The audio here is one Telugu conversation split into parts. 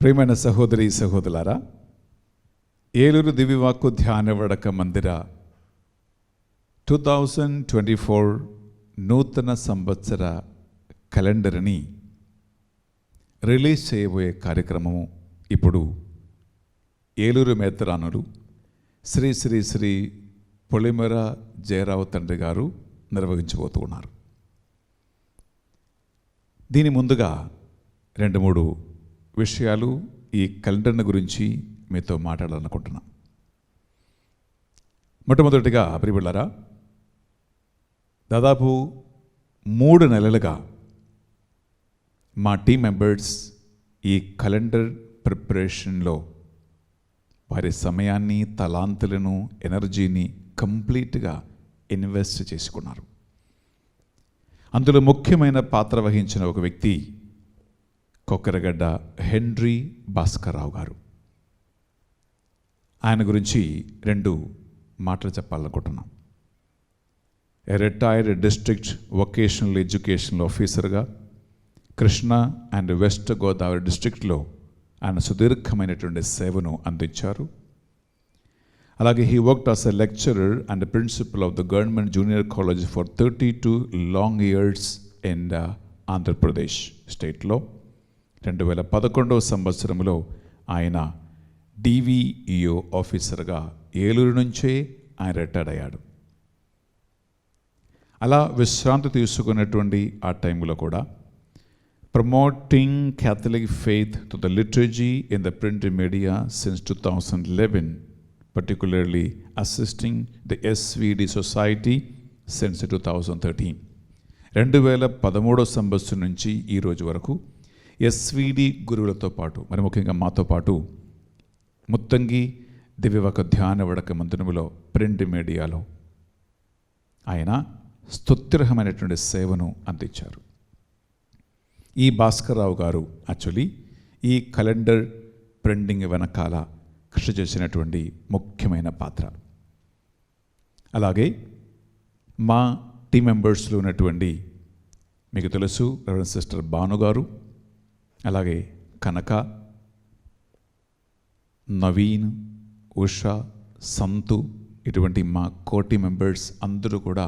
ప్రియమైన సహోదరి సహోదరులారా, ఏలూరు దివ్యవాక్కు ధ్యాన వడక మందిర 2024 నూతన సంవత్సర క్యాలెండర్ని రిలీజ్ చేయబోయే కార్యక్రమము ఇప్పుడు ఏలూరు మేత్రానులు శ్రీ శ్రీ శ్రీ పొలిమేర జయరావు తండ్రి గారు నిర్వహించబోతున్నారు. దీని ముందుగా 2-3 విషయాలు ఈ క్యాలెండర్ని గురించి మీతో మాట్లాడాలనుకుంటున్నాను. మొట్టమొదటిగా ప్రియబిడ్డలారా, దాదాపు 3 నెలలుగా మా టీం మెంబర్స్ ఈ క్యాలెండర్ ప్రిపరేషన్లో వారి సమయాన్ని, తలాంతులను, ఎనర్జీని కంప్లీట్గా ఇన్వెస్ట్ చేసుకున్నారు. అందులో ముఖ్యమైన పాత్ర వహించిన ఒక వ్యక్తి కొక్కరగడ్డ హెన్రీ భాస్కర్రావు గారు. ఆయన గురించి 2 మాటలు చెప్పాలనుకుంటున్నాం. రిటైర్డ్ డిస్ట్రిక్ట్ వొకేషనల్ ఎడ్యుకేషనల్ ఆఫీసర్గా కృష్ణా అండ్ వెస్ట్ గోదావరి డిస్ట్రిక్ట్లో ఆయన సుదీర్ఘమైనటువంటి సేవను అందించారు. అలాగే he worked as a lecturer and principal of the government junior college for 32 long years in Andhra Pradesh స్టేట్లో. 2011 సంవత్సరంలో ఆయన డివిఈఓ ఆఫీసర్గా ఏలూరు నుంచే ఆయన రిటైర్డ్ అయ్యాడు. అలా విశ్రాంతి తీసుకున్నటువంటి ఆ టైంలో కూడా promoting Catholic faith to the liturgy in the print media since 2011, particularly assisting the SVD Society since 2013. 2013 సంవత్సరం నుంచి ఈ రోజు వరకు ఎస్విడి గురువులతో పాటు, మరి ముఖ్యంగా మాతో పాటు ముత్తంగి దివ్యవాక్కు ధ్యాన వడక మందిరములో ప్రింట్ మీడియాలో ఆయన స్తుత్యర్హమైనటువంటి సేవను అందించారు. ఈ భాస్కర్రావు గారు యాక్చువల్లీ ఈ క్యాలెండర్ ప్రింటింగ్ వెనకాల కృషి చేసినటువంటి ముఖ్యమైన పాత్ర. అలాగే మా టీం మెంబర్స్లో ఉన్నటువంటి మీకు తెలుసు రెవరెండ్ సిస్టర్ భాను గారు, అలాగే కనక, నవీన్, ఉషా, సంతు, ఇటువంటి మా కోటి మెంబర్స్ అందరూ కూడా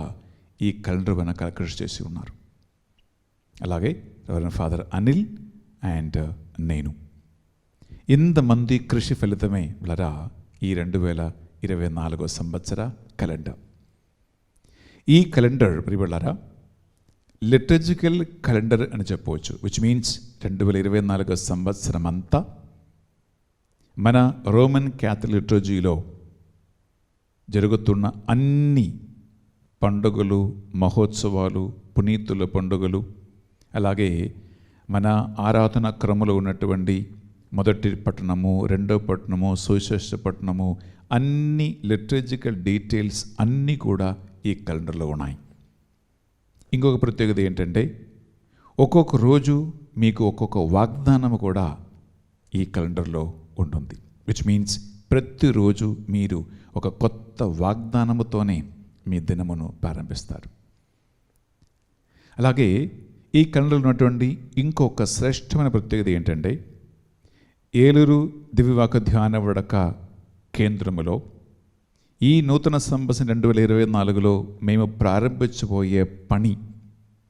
ఈ క్యాలెండర్ వెనకాల కృషి చేసి ఉన్నారు. అలాగే రెవరెండ్ ఫాదర్ అనిల్ అండ్ నేను, ఇంతమంది కృషి ఫలితమే లరా ఈ 2024 సంవత్సర క్యాలెండర్. ఈ క్యాలెండర్ ప్రియబిడ్డలారా లిటర్జికల్ క్యాలెండర్ అని చెప్పవచ్చు. విచ్ మీన్స్ 2024 సంవత్సరం అంతా మన రోమన్ క్యాథలిక్ లిటర్జీలో జరుగుతున్న అన్ని పండుగలు, మహోత్సవాలు, పునీతుల పండుగలు, అలాగే మన ఆరాధన క్రమంలో ఉన్నటువంటి మొదటి పట్టణము, రెండవ పట్టణము, సువిశేష పట్టణము, అన్ని లిటర్జికల్ డీటెయిల్స్ అన్నీ కూడా ఈ క్యాలెండర్లో ఉన్నాయి. ఇంకొక ప్రత్యేకత ఏంటంటే ఒక్కొక్క రోజు మీకు ఒక్కొక్క వాగ్దానము కూడా ఈ క్యాలెండర్లో ఉంటుంది. విచ్ మీన్స్ ప్రతిరోజు మీరు ఒక కొత్త వాగ్దానముతోనే మీ దినమును ప్రారంభిస్తారు. అలాగే ఈ క్యాలెండర్లో ఉన్నటువంటి ఇంకొక శ్రేష్టమైన ప్రత్యేకత ఏంటంటే ఏలూరు దివ్యవాక్కు ధ్యాన వడక కేంద్రములో ఈ నూతన సంవత్సరం 2024లో మేము ప్రారంభించబోయే పని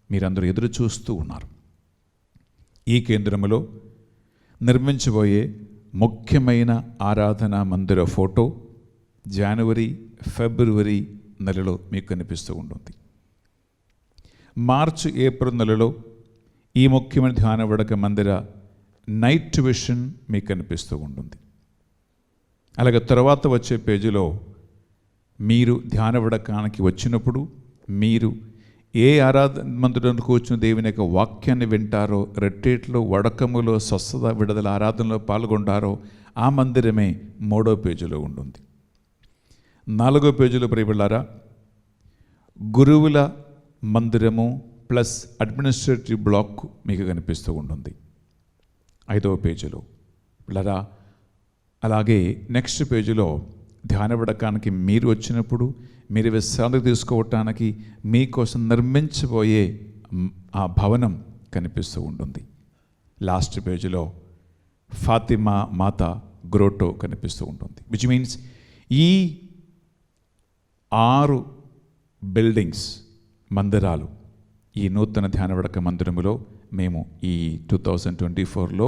మీరందరూ ఎదురు చూస్తూ ఉన్నారు. ఈ కేంద్రములో నిర్మించబోయే ముఖ్యమైన ఆరాధన మందిర ఫోటో జనవరి, ఫిబ్రవరి నెలలో మీకు కనిపిస్తూ ఉంటుంది. మార్చి, ఏప్రిల్ నెలలో ఈ ముఖ్యమైన ధ్యాన వడక మందిర నైట్ విషన్ మీకు కనిపిస్తూ ఉంటుంది. అలాగే తర్వాత వచ్చే పేజీలో మీరు ధ్యాన వడకానికి వచ్చినప్పుడు మీరు ఏ ఆరాధన మందిరంలో కూర్చుని దేవుని యొక్క వాక్యాన్ని వింటారో, రెట్రేట్లో, వడకములో, స్వస్థత విడుదల ఆరాధనలో పాల్గొంటారో ఆ మందిరమే 3వ పేజీలో ఉంటుంది. 4వ పేజీలో ప్రియబిడ్డలారా గురువుల మందిరము ప్లస్ అడ్మినిస్ట్రేటివ్ బ్లాక్ మీకు కనిపిస్తూ ఉంటుంది 5వ పేజీలో పిల్లరా. అలాగే నెక్స్ట్ పేజీలో ధ్యాన వడకానికి మీరు వచ్చినప్పుడు మీరు విశ్రాంతి తీసుకోవటానికి మీకోసం నిర్మించబోయే ఆ భవనం కనిపిస్తూ ఉంటుంది. లాస్ట్ పేజీలో ఫాతిమా మాత గ్రోటో కనిపిస్తూ ఉంటుంది. విచ్ మీన్స్ ఈ 6 బిల్డింగ్స్, మందిరాలు ఈ నూతన ధ్యాన వడక మందిరములో మేము ఈ 2024లో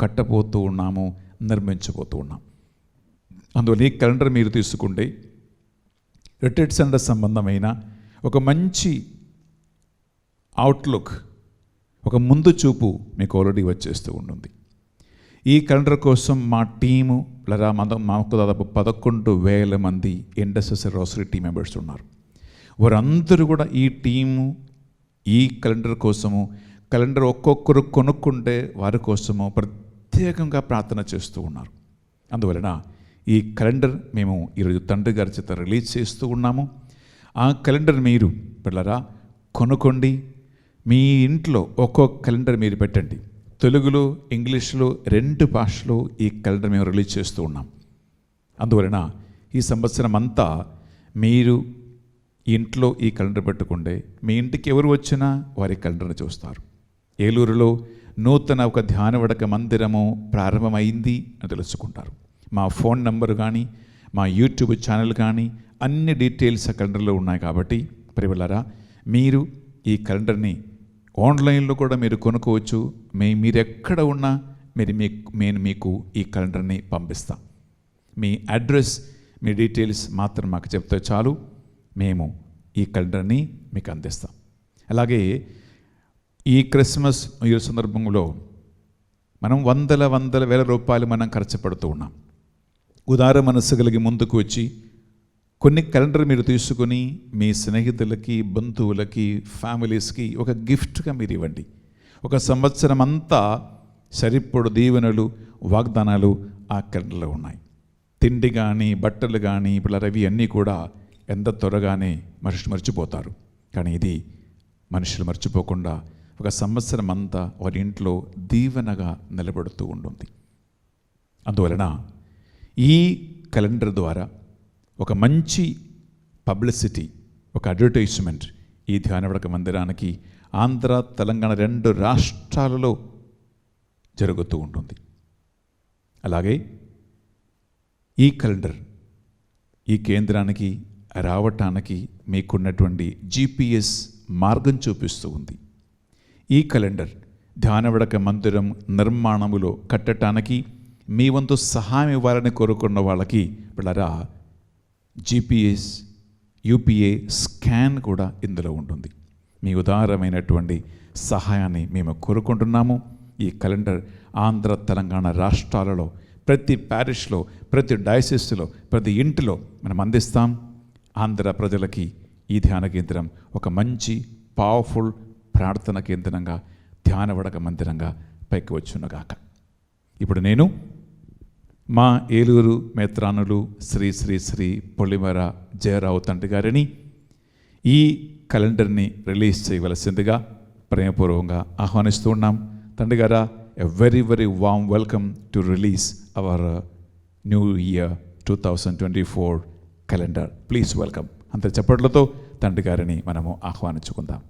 కట్టబోతూ ఉన్నాము, నిర్మించబోతూ ఉన్నాం. అందువల్ల ఈ క్యాలెండర్ మీరు తీసుకుంటే రిట్రీట్ సెంటర్ సంబంధమైన ఒక మంచి అవుట్లుక్, ఒక ముందు చూపు మీకు ఆల్రెడీ వచ్చేస్తూ ఉంటుంది. ఈ క్యాలెండర్ కోసం మా టీము మాకు దాదాపు 11,000 మంది ఇండస్ట్రియల్ రోసరీ టీం మెంబర్స్ ఉన్నారు. వారందరూ కూడా ఈ టీము ఈ క్యాలెండర్ కోసము, క్యాలెండర్ ఒక్కొక్కరు కొనుక్కుంటే వారి కోసము ప్రత్యేకంగా ప్రార్థన చేస్తూ ఉన్నారు. అందువలన ఈ క్యాలెండర్ మేము ఈరోజు తండ్రి గారి చేత రిలీజ్ చేస్తూ ఉన్నాము. ఆ క్యాలెండర్ మీరు పిల్లరా కొనుక్కోండి. మీ ఇంట్లో ఒక్కొక్క క్యాలెండర్ మీరు పెట్టండి. తెలుగులో, ఇంగ్లీష్లో 2 భాషలో ఈ క్యాలెండర్ మేము రిలీజ్ చేస్తూ ఉన్నాం. అందువలన ఈ సంవత్సరం అంతా మీరు ఇంట్లో ఈ క్యాలెండర్ పెట్టుకుంటే మీ ఇంటికి ఎవరు వచ్చినా వారి క్యాలెండర్ని చూస్తారు. ఏలూరులో నూతన ఒక ధ్యాన వడక మందిరము ప్రారంభమైంది అని తెలుసుకుంటారు. మా ఫోన్ నంబర్ కానీ, మా యూట్యూబ్ ఛానల్ కానీ అన్ని డీటెయిల్స్ ఆ క్యాలెండర్లో ఉన్నాయి. కాబట్టి ప్రియలారా, మీరు ఈ క్యాలెండర్ని ఆన్లైన్లో కూడా మీరు కొనుక్కోవచ్చు. మీరు ఎక్కడ ఉన్నా నేను మీకు ఈ క్యాలెండర్ని పంపిస్తాం. మీ అడ్రస్, మీ డీటెయిల్స్ మాత్రం మాకు చెప్తే చాలు, మేము ఈ క్యాలెండర్ని మీకు అందిస్తాం. అలాగే ఈ క్రిస్మస్ న్యూ ఇయర్ సందర్భంలో మనం వందల వేల రూపాయలు మనం ఖర్చు పెడుతూ ఉన్నాం. ఉదార మనస్సు కలిగి ముందుకు వచ్చి కొన్ని క్యాలెండర్ మీరు తీసుకుని మీ స్నేహితులకి, బంధువులకి, ఫ్యామిలీస్కి ఒక గిఫ్ట్గా మీరు ఇవ్వండి. ఒక సంవత్సరం అంతా సరిపడు దీవెనలు, వాగ్దానాలు ఆ క్యాలెండర్లో ఉన్నాయి. తిండి కానీ, బట్టలు కానీ, పిల్లలవి అన్నీ కూడా ఎంత త్వరగానే మనుషులు మర్చిపోతారు. కానీ ఇది మనుషులు మర్చిపోకుండా ఒక సంవత్సరం అంతా వారి ఇంట్లో దీవెనగా నిలబడుతూ ఉంటుంది. అందువలన ఈ క్యాలెండర్ ద్వారా ఒక మంచి పబ్లిసిటీ, ఒక అడ్వర్టైజ్మెంట్ ఈ ధ్యాన వడక మందిరానికి ఆంధ్ర, తెలంగాణ 2 రాష్ట్రాలలో జరుగుతూ ఉంటుంది. అలాగే ఈ క్యాలెండర్ ఈ కేంద్రానికి రావటానికి మీకున్నటువంటి GPS మార్గం చూపిస్తూ ఉంది. ఈ క్యాలెండర్ ధ్యాన వడక మందిరం నిర్మాణములో కట్టడానికి మీ వంతు సహాయం ఇవ్వాలని కోరుకున్న వాళ్ళకి పిల్లరా GPS, UPA స్కాన్ కూడా ఇందులో ఉంటుంది. మీ ఉదారమైనటువంటి సహాయాన్ని మేము కోరుకుంటున్నాము. ఈ క్యాలెండర్ ఆంధ్ర, తెలంగాణ రాష్ట్రాలలో ప్రతి ప్యారిష్లో, ప్రతి డయాసిస్లో, ప్రతి ఇంటిలో మనం అందిస్తాం. ఆంధ్ర ప్రజలకి ఈ ధ్యాన కేంద్రం ఒక మంచి పవర్ఫుల్ ప్రార్థన కేంద్రంగా, ధ్యాన వడక మందిరంగా పైకి వచ్చునుగాక. ఇప్పుడు నేను మా ఏలూరు మేత్రానులు శ్రీ శ్రీ శ్రీ పొలిమేర జయరావు తండ్రి గారిని ఈ క్యాలెండర్ని రిలీజ్ చేయవలసిందిగా ప్రేమపూర్వకంగా ఆహ్వానిస్తూ ఉన్నాం. తండ్రి గారా, a very warm welcome to release our new year 2024 calendar. Please welcome. అంత చప్పట్లతో తండ్రి గారిని మనము ఆహ్వానించుకుందాం.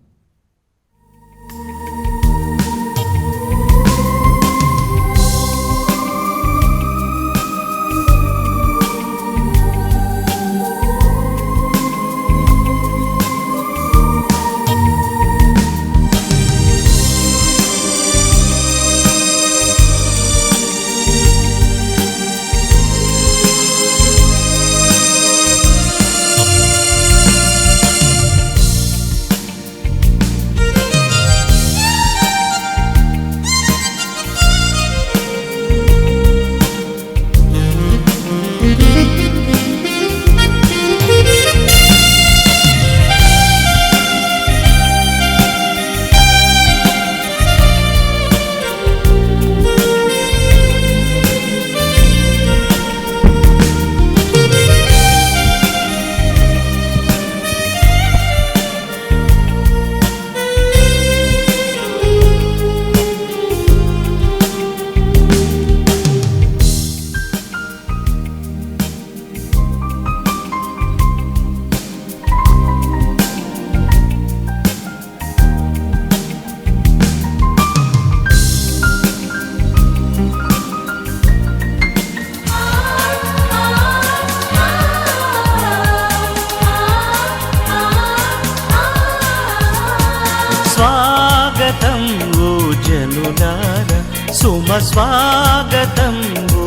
స్వాగతం ఓ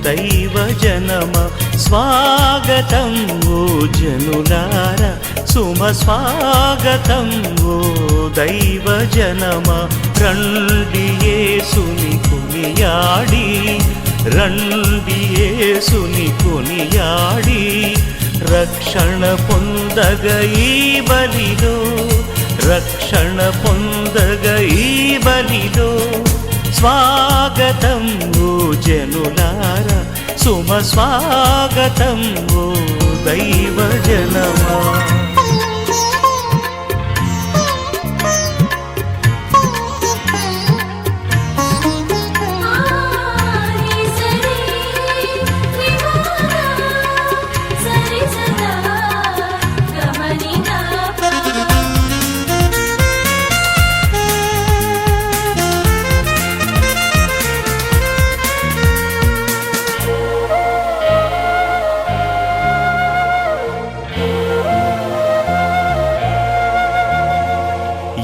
దైవ జనమ, స్వాగతం ఓ జనులార, సుమ స్వాగతం ఓ దైవ జనమ. రండి యేసుని కొనియాడి, రండి యేసుని కొనియాడి, రక్షణ పొందగ ఈ బలిలో, రక్షణ పొందగ ఈ బలిలో. స్వాగతం ఓ జనులార, సుమ స్వాగతం ఓ దైవ జనమా.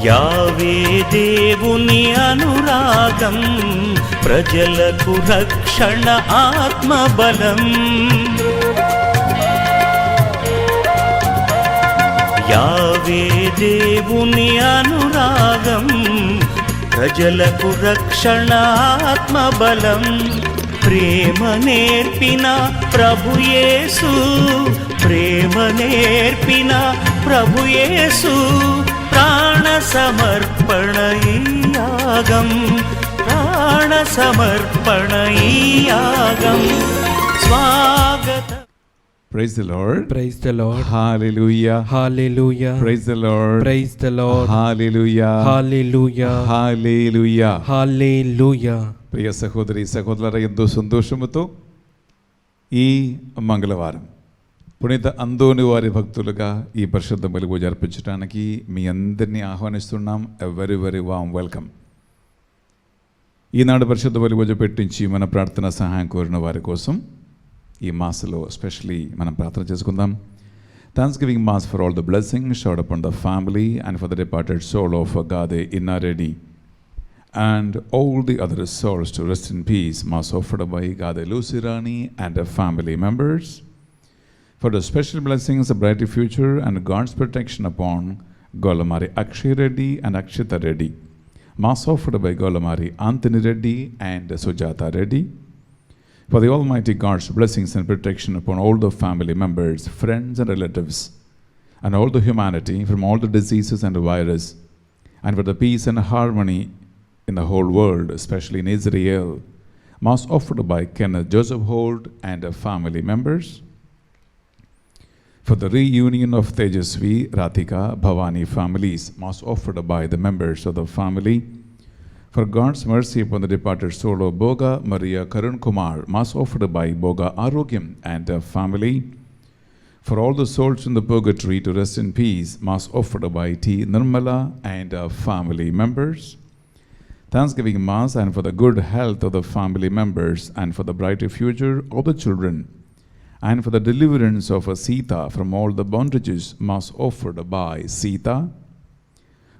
యావే దేవుని అనురాగం, ప్రజలకు రక్షణ ఆత్మబలం. యావే దేవుని అనురాగం, ప్రజలకు రక్షణ ఆత్మబలం. ప్రేమ నేర్పిన ప్రభుయేసు, ప్రేమ నేర్పిన ప్రభుయేసు, ప్రాణ సమర్పణ ఈ యాగం, ప్రాణ సమర్పణ ఈ యాగం. స్వాగతం. Praise the Lord. Praise the Lord. Hallelujah. Hallelujah. Praise the Lord. Praise the Lord. Hallelujah. Hallelujah. Hallelujah. Hallelujah. ప్రియ సహోదరి సహోదరుల, ఎంతో సంతోషముతో ఈ మంగళవారం పునీత అందోని వారి భక్తులుగా ఈ పరిశుద్ధ బలి పూజ అర్పించడానికి మీ అందరినీ ఆహ్వానిస్తున్నాం. Very very warm welcome. ఈనాడు పరిశుద్ధ బలి పూజ పెట్టించి మన ప్రార్థన సహాయం కోరిన వారి కోసం ఈ మాసలో స్పెషలీ మనం ప్రార్థన చేసుకుందాం. Thanksgiving mass for all the blessings showered upon the family and for the departed soul of Gade Innaredi and all the other souls to rest in peace. Mass offered by Gade Lusirani and her family members. For the special blessings of brighter future and God's protection upon Golamari Akshay Reddy and Akshita Reddy. Mass offered by Golamari Anthony Reddy and Sujata Reddy. For the Almighty God's blessings and protection upon all the family members, friends and relatives, and all the humanity from all the diseases and the virus, and for the peace and harmony in the whole world, especially in Israel. Mass offered by Kenneth Joseph Holt and her family members. For the reunion of Tejasvi, Rathika, Bhavani families, mass offered by the members of the family. For God's mercy upon the departed soul of Boga Maria Karun Kumar, mass offered by Boga Arogyam and her family. For all the souls in the purgatory to rest in peace, mass offered by T. Nirmala and her family members. Thanksgiving Mass and for the good health of the family members and for the brighter future of the children and for the deliverance of Sita from all the bondages, mass offered by Sita.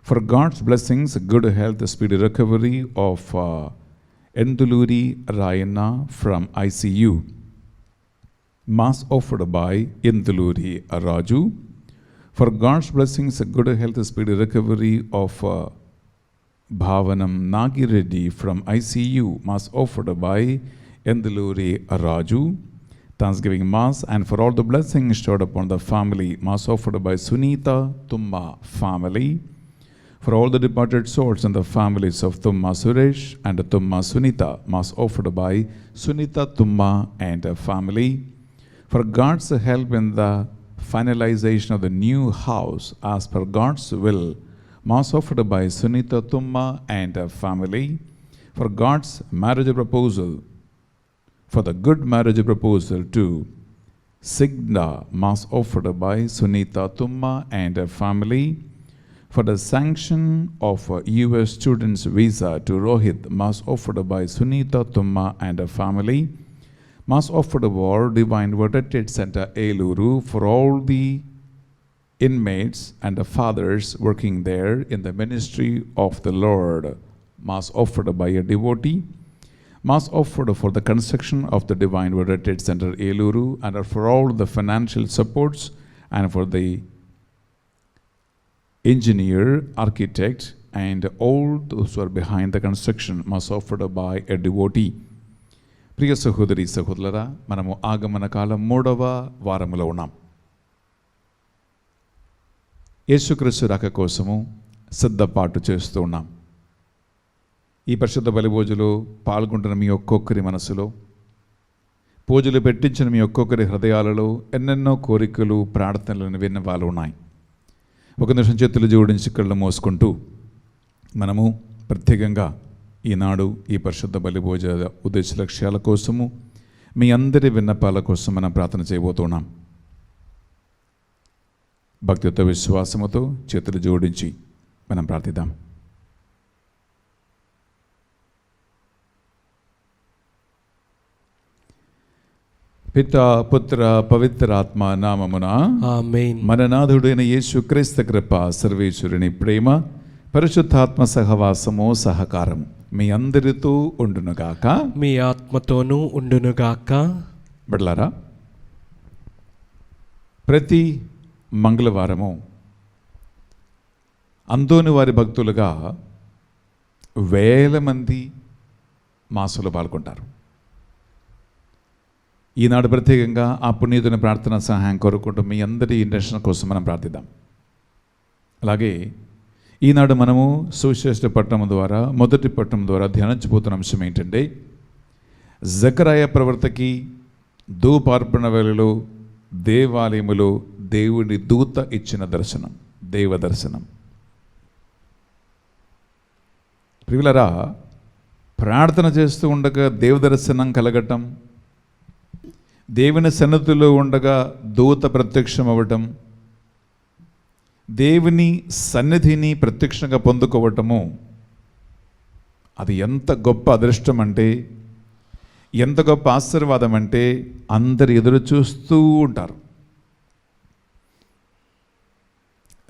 For God's blessings, good health, speedy recovery of Enduluri Rayana from ICU, mass offered by Enduluri Raju. For God's blessings, good health, speedy recovery of Bhavanam Nagireddy from ICU, mass offered by Enduluri Raju. Thanksgiving Mass and for all the blessings stored upon the family, mass offered by Sunita Tumma family. For all the departed souls and the families of Tumma Suresh and Tumma Sunita, mass offered by Sunita Tumma and her family. For God's help in the finalization of the new house as per God's will, mass offered by Sunita Tumma and her family. For God's marriage proposal, for the good marriage proposal to Signa, mass offered by Sunita Tumma and her family. For the sanction of a US student's visa to Rohit, mass offered by Sunita Tumma and her family. Mass offered for Divine Word Retreat Center Eluru for all the inmates and the fathers working there in the ministry of the Lord, mass offered by a devotee. Mass offered for the construction of the Divine Word Retreat Center Eluru and for all the financial supports and for the engineer, architect and all those who are behind the construction was offered by a devotee. ప్రియ సహోదరి సహోదరులారా, మనము ఆగమన కాలం 3వ వారములో ఉన్నాం. యేసుక్రీస్తు రాక కోసము సిద్ధపాటు చేస్తూ ఉన్నాం. ఈ పరిశుద్ధ బలిభోజులో పాల్గొంటున్న మీ ఒక్కొక్కరి మనసులో, పూజలు పెట్టించిన మీ ఒక్కొక్కరి హృదయాలలో ఎన్నెన్నో కోరికలు, ప్రార్థనలు విన్న వాళ్ళు ఉన్నాయి. ఒక నిమిషం చేతులు జోడించి కళ్ళు మోసుకుంటూ మనము ప్రత్యేకంగా ఈనాడు ఈ పరిశుద్ధ బలిభోజ ఉద్దేశ లక్ష్యాల కోసము, మీ అందరి విన్నపాల కోసం మనం ప్రార్థన చేయబోతున్నాం. భక్తితో విశ్వాసముతో చేతులు జోడించి మనం ప్రార్థిద్దాం. పిత పుత్ర పవిత్ర ఆత్మ నామమున ఆమేన్. మన నాథుడైన యేసుక్రీస్తు కృప, సర్వేశ్వరుని ప్రేమ, పరిశుద్ధాత్మ సహవాసము, సహకారం మీ అందరితో ఉండునుగాక. మీ ఆత్మతోనూ ఉండునుగాక. బిడ్డలారా, ప్రతి మంగళవారము అందోని వారి భక్తులుగా వేల మంది మాసంలో పాల్గొంటారు. ఈనాడు ప్రత్యేకంగా ఆ పునీతుని ప్రార్థన సహాయం కోరుకుంటూ మీ అందరి ఇంటెన్షన్ కోసం మనం ప్రార్థిద్దాం. అలాగే ఈనాడు మనము సువిశేష పట్టణం ద్వారా, మొదటి పట్టణం ద్వారా ధ్యానించబోతున్న అంశం ఏంటంటే, జకరాయ ప్రవర్తకి ధూపార్పణ వేళలో దేవాలయములో దేవుని దూత ఇచ్చిన దర్శనం, దేవ దర్శనం. ప్రియులరా, ప్రార్థన చేస్తూ ఉండగా దేవ దర్శనం కలగటం, దేవుని సన్నిధిలో ఉండగా దూత ప్రత్యక్షం అవ్వటం, దేవుని సన్నిధిని ప్రత్యక్షంగా పొందుకోవటము, అది ఎంత గొప్ప అదృష్టం అంటే, ఎంత గొప్ప ఆశీర్వాదం అంటే అందరు ఎదురు చూస్తూ ఉంటారు.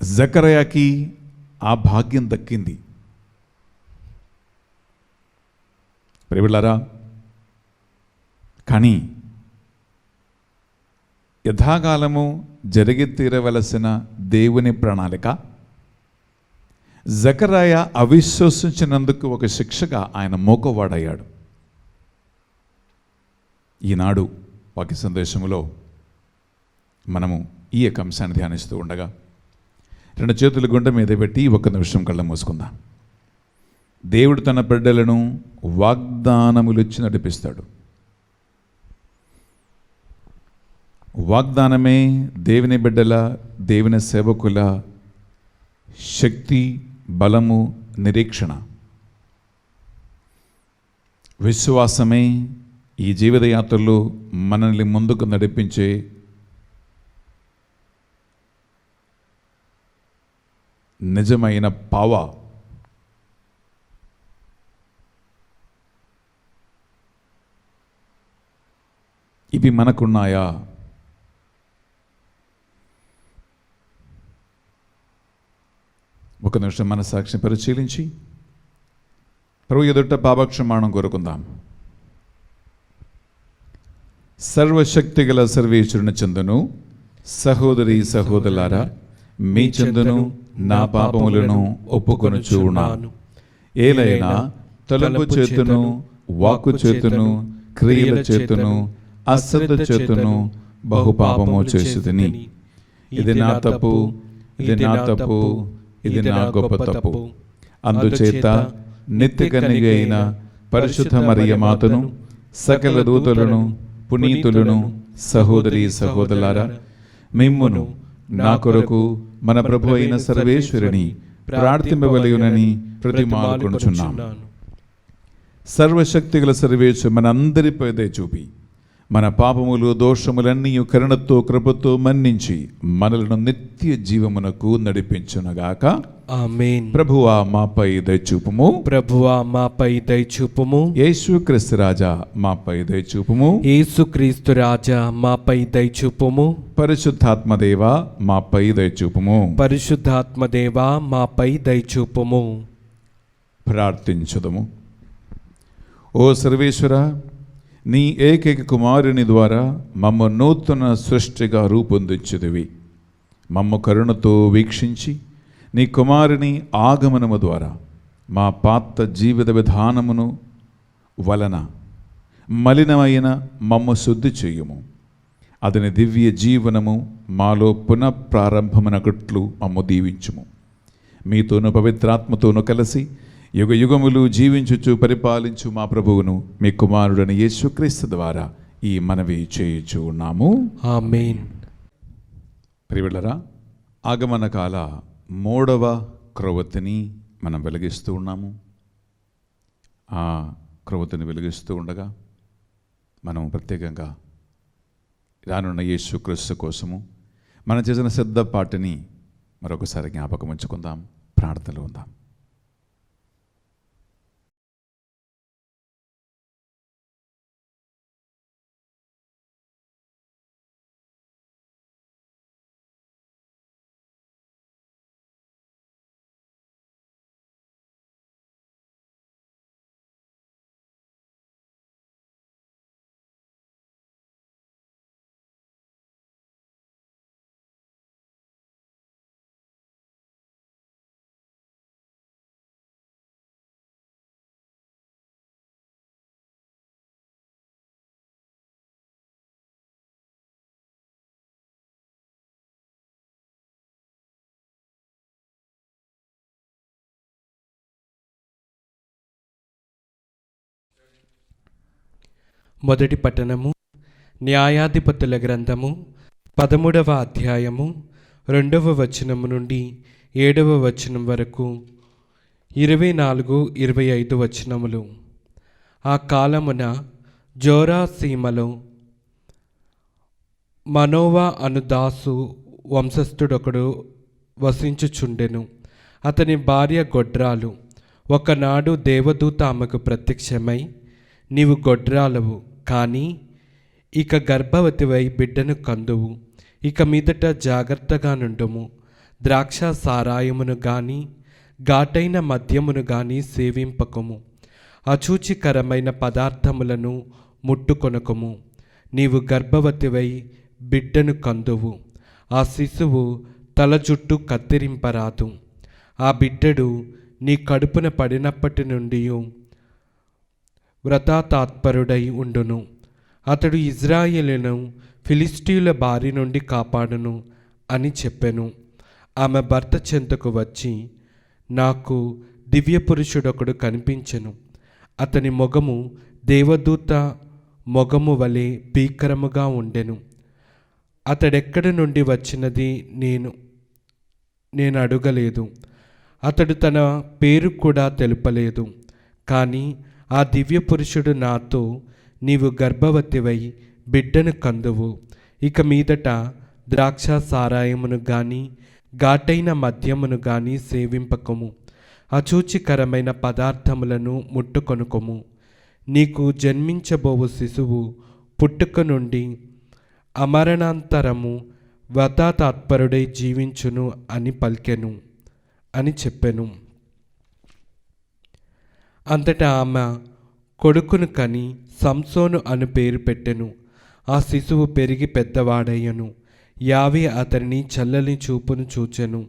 జకరయాకి ఆ భాగ్యం దక్కింది. ప్రియులారా, కానీ యథాకాలము జరిగి తీరవలసిన దేవుని ప్రణాళిక, జకరాయ అవిశ్వసించినందుకు ఒక శిక్షగా ఆయన మోకవాడయ్యాడు. ఈనాడు వాక్య సందేశములో మనము ఈ యొక్క అంశాన్ని ధ్యానిస్తూ ఉండగా 2 చేతుల గుండె మీద పెట్టి 1 నిమిషం కళ్ళ మూసుకుందాం. దేవుడు తన బిడ్డలను వాగ్దానములు ఇచ్చి నడిపిస్తాడు. వాగ్దానమే దేవుని బిడ్డల, దేవుని సేవకుల శక్తి, బలము, నిరీక్షణ. విశ్వాసమే ఈ జీవితయాత్రలో మనల్ని ముందుకు నడిపించే నిజమైన పావ. ఇవి మనకున్నాయా? ఒక నిమిషం మన సాక్షిని పరిశీలించి ప్రభు ఎదుట పాపక్షమాణం కోరుకుందాం. సర్వశక్తి గల సర్వేశ్వరుని చెందును సహోదరి సహోదరులారా, మీ చెందును నా పాపములను ఒప్పుకొనుచు ఉన్నాను. ఏలైనా తలంపు చేతును, వాక్కు చేతును, క్రియల చేతును, అశ్రద్ధ చేతును బహుపాపము చేసితిని. ఇది నా తప్పు, ఇది నా తప్పు, ఇది నా గొప్ప తప్పు. అందుచేత నిత్య కన్యక అయిన పరిశుద్ధ మరియ మాతను, సకల దూతలను, పునీతులను, సహోదరి సహోదరులారా, మిమ్మును నా కొరకు మన ప్రభు అయిన సర్వేశ్వరుని ప్రార్థింపవలయునని ప్రతిమాలుకొనుచున్నాను. సర్వశక్తి గల సర్వేశ్వరు మనందరిపై దయ చూపి మన పాపములు, దోషములన్నీ కరుణతో, కృపతో మన్నించి మనలను నిత్య జీవమునకు నడిపించునగాక. ఆమేన్. ప్రభువా మాపై దయచూపుము. ప్రభువా మాపై దయచూపుము. యేసుక్రీస్తు రాజా మాపై దయచూపుము. యేసుక్రీస్తు రాజా మాపై దయచూపుము. పరిశుద్ధాత్మదేవా మాపై దయచూపుము. పరిశుద్ధాత్మదేవా మాపై దయచూపుము. ప్రార్థించుదము. ఓ సర్వేశ్వర, నీ ఏకైక కుమారుని ద్వారా మమ్మ నూతన సృష్టిగా రూపొందించుదివి. మమ్మ కరుణతో వీక్షించి నీ కుమారుని ఆగమనము ద్వారా మా పాత జీవిత విధానమును వలన మలినమైన మమ్మ శుద్ధి చేయుము. అతని దివ్య జీవనము మాలో పునఃప్రారంభమునగట్లు మమ్మ దీవించుము. మీతోను పవిత్రాత్మతోను కలిసి యుగ యుగములు జీవించుచు పరిపాలించు మా ప్రభువును మీ కుమారుడని యేసుక్రీస్తు ద్వారా ఈ మనవి చేయుచు ఉన్నాము. ఆమేన్. ప్రియబిడ్డలారా, ఆగమన కాల 3వ క్రొవ్వొత్తిని మనం వెలిగిస్తూ ఉన్నాము. ఆ క్రొవ్వొత్తిని వెలిగిస్తూ ఉండగా మనం ప్రత్యేకంగా రానున్న యేసుక్రీస్తు కోసము మనం చేసిన సిద్ధపాటుని మరొకసారి జ్ఞాపకం ఉంచుకుందాం, ప్రార్థనలో ఉందాం. మొదటి పట్టణము, న్యాయాధిపతుల గ్రంథము 13వ అధ్యాయము 2వ వచనము నుండి 7వ వచనం వరకు 24-25 వచనములు. ఆ కాలమున జోరా సీమలో మనోవా అను దాసు వంశస్థుడొకడు వసించుచుండెను. అతని భార్య గొడ్రాలు. ఒకనాడు దేవదూత ఆమెకు ప్రత్యక్షమై, నీవు గొడ్రాలవు, కానీ ఇక గర్భవతివై బిడ్డను కందువు. ఇక మీదట జాగ్రత్తగా నుండుము. ద్రాక్ష సారాయమును గాని ఘాటైన మద్యమును గాని సేవింపకము. అచూచికరమైన పదార్థములను ముట్టుకొనకము. నీవు గర్భవతివై బిడ్డను కందువు. ఆ శిశువు తల జుట్టు కత్తిరింపరాదు. ఆ బిడ్డడు నీ కడుపున పడినప్పటి నుండి వ్రతాతాత్పరుడై ఉండును. అతడు ఇజ్రాయేలును ఫిలిష్తీయుల బారి నుండి కాపాడును అని చెప్పెను. ఆమె భర్త చెంతకు వచ్చి, నాకు దివ్య పురుషుడొకడు కనిపించెను. అతని మొగము దేవదూత మొగము వలె భీకరముగా ఉండెను. అతడెక్కడి నుండి వచ్చినది నేను అడగలేదు. అతడు తన పేరు కూడా తెలుపలేదు. కానీ ఆ దివ్య పురుషుడు నాతో, నీవు గర్భవతివై బిడ్డను కందువు. ఇక మీదట ద్రాక్ష సారాయమును గాని ఘాటైన మద్యమును గాని సేవింపకము. అచూచికరమైన పదార్థములను ముట్టుకొనుకొము. నీకు జన్మించబోవు శిశువు పుట్టుక నుండి అమరణాంతరము వ్రతాతాత్పరుడై జీవించును అని పలికెను అని చెప్పెను. అంతటా ఆమె కొడుకును కని సంసోను అను పేరు పెట్టెను. ఆ శిశువు పెరిగి పెద్దవాడయ్యను. యావే అతనిని చల్లని చూపును చూచెను.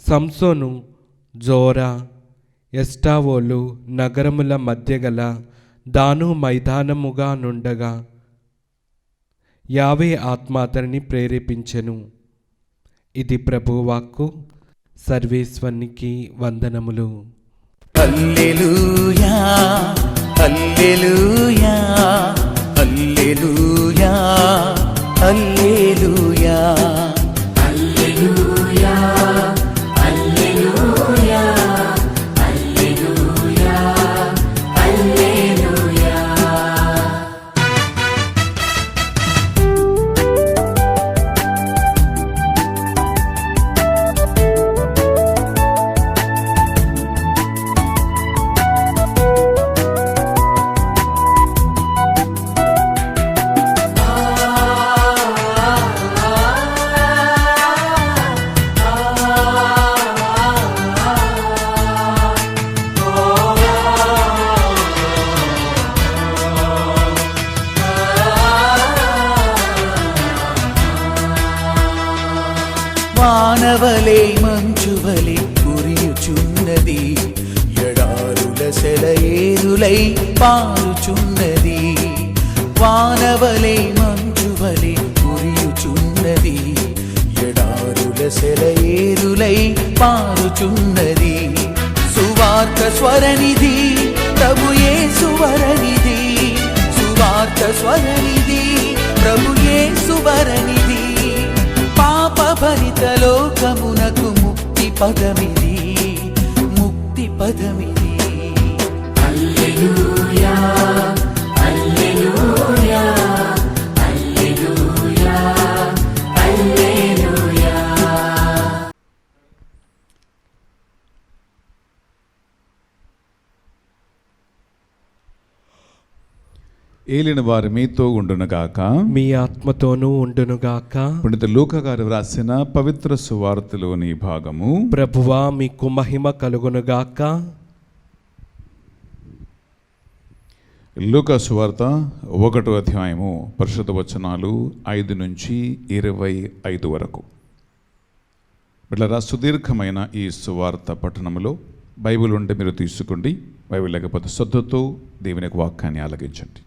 సంసోను జోరా, ఎస్టావోలు నగరముల మధ్య గల దాను మైదానముగా నుండగా యావే ఆత్మ అతనిని ప్రేరేపించెను. ఇది ప్రభువాక్కు. సర్వేశ్వరునికి వందనములు. హల్లెలూయా, హల్లెలూయా, హల్లెలూయా, హల్లెలూయా, హల్లెలూయా, హల్లెలూయా, హల్లెలూయా, హల్లెలూయా. వానవలే మంచువలే కురియుచున్నది, ఎడారుల సెలయేరులై పారుచున్నది. వానవలే మంచువలే కురియుచున్నది, ఎడారుల సెలయేరులై పారుచున్నది. సువార్త స్వరనిధి ప్రభు యేసు వరనిధి, సువార్త స్వరనిధి ప్రభు యేసు వరనిధి. పాప భరిత లోకమునకు ముక్తి పదమిది, ముక్తి పదమిది. హల్లెలూయా హల్లెలూయా హల్లెలూయా హల్లెలూయా. ఏలిన వారు మీతో ఉండునుగాక, మీ ఆత్మతోనూ ఉండునుగాక. పునీత లూకా గారు వ్రాసిన పవిత్ర సువార్తలోని భాగము. ప్రభువా మీకు మహిమ కలుగునుగాక. లూకా సువార్త 1వ అధ్యాయము పరిశుద్ధ వచనాలు 5 నుంచి 25 వరకు. ఇట్లా సుదీర్ఘమైన ఈ సువార్త పట్టణంలో బైబిల్ ఉంటే మీరు తీసుకోండి, బైబిల్ లేకపోతే శ్రద్ధతో దేవుని యొక్క వాక్యాన్ని ఆలకించండి.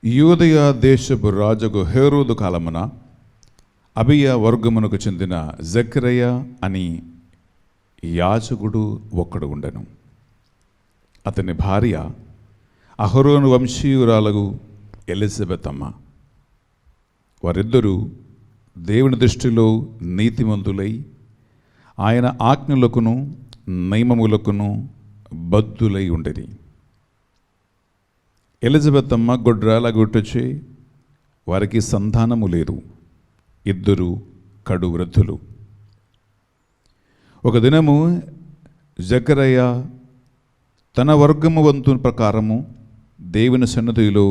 యూదయ దేశపు రాజుకు హేరోదు కాలమున అబియ వర్గమునకు చెందిన జకరయ అని యాజకుడు ఒక్కడు ఉండెను. అతని భార్య అహరోను వంశీయురాలగు ఎలిజబెత్ అమ్మ. వారిద్దరూ దేవుని దృష్టిలో నీతిమంతులై ఆయన ఆజ్ఞలకును నియమములకును బద్ధులై ఉండేది. ఎలిజబెత్ అమ్మ గొడ్రాల గుట్టొచ్చి వారికి సంతానము లేదు, 2 కడు వృద్ధులు. ఒక దినము జకరయ్య తన వర్గము వంతు ప్రకారము దేవుని సన్నిధిలో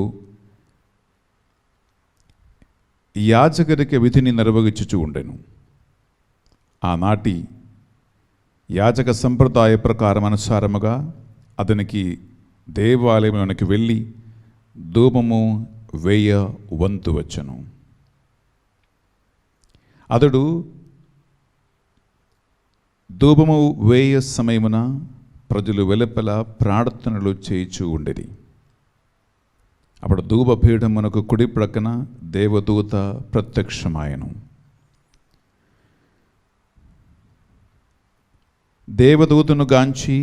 యాజకుడికి విధిని నిర్వహించుచూ ఉండెను. ఆనాటి యాజక సంప్రదాయ ప్రకారం అనుసారముగా అతనికి దేవాలయంలోనికి వెళ్ళి ధూపము వేయ వంతు వచ్చెను. అతడు ధూపము వేయ సమయమున ప్రజలు వెలుపల ప్రార్థనలు చేయిచూ ఉండేది. అప్పుడు ధూపపీఠమునకు కుడి ప్రక్కన దేవదూత ప్రత్యక్షమాయను. దేవదూతను గాంచి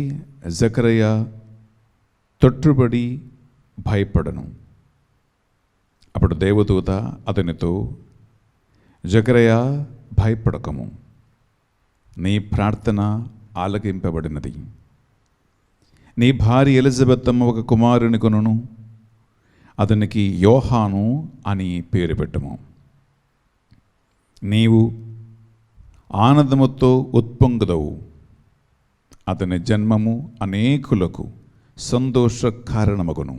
జకరయ్య తొట్టుబడి భయపడను. అప్పుడు దేవదూత అతనితో, జకరయ్య భయపడకము, నీ ప్రార్థన ఆలకింపబడినది. నీ భార్య ఎలిజబెత్ అమ్మ ఒక కుమారుని కొనును, అతనికి యోహాను అని పేరు పెట్టుము. నీవు ఆనందముతో ఉత్పొంగుదవు, అతని జన్మము అనేకులకు సంతోష కారణమగును.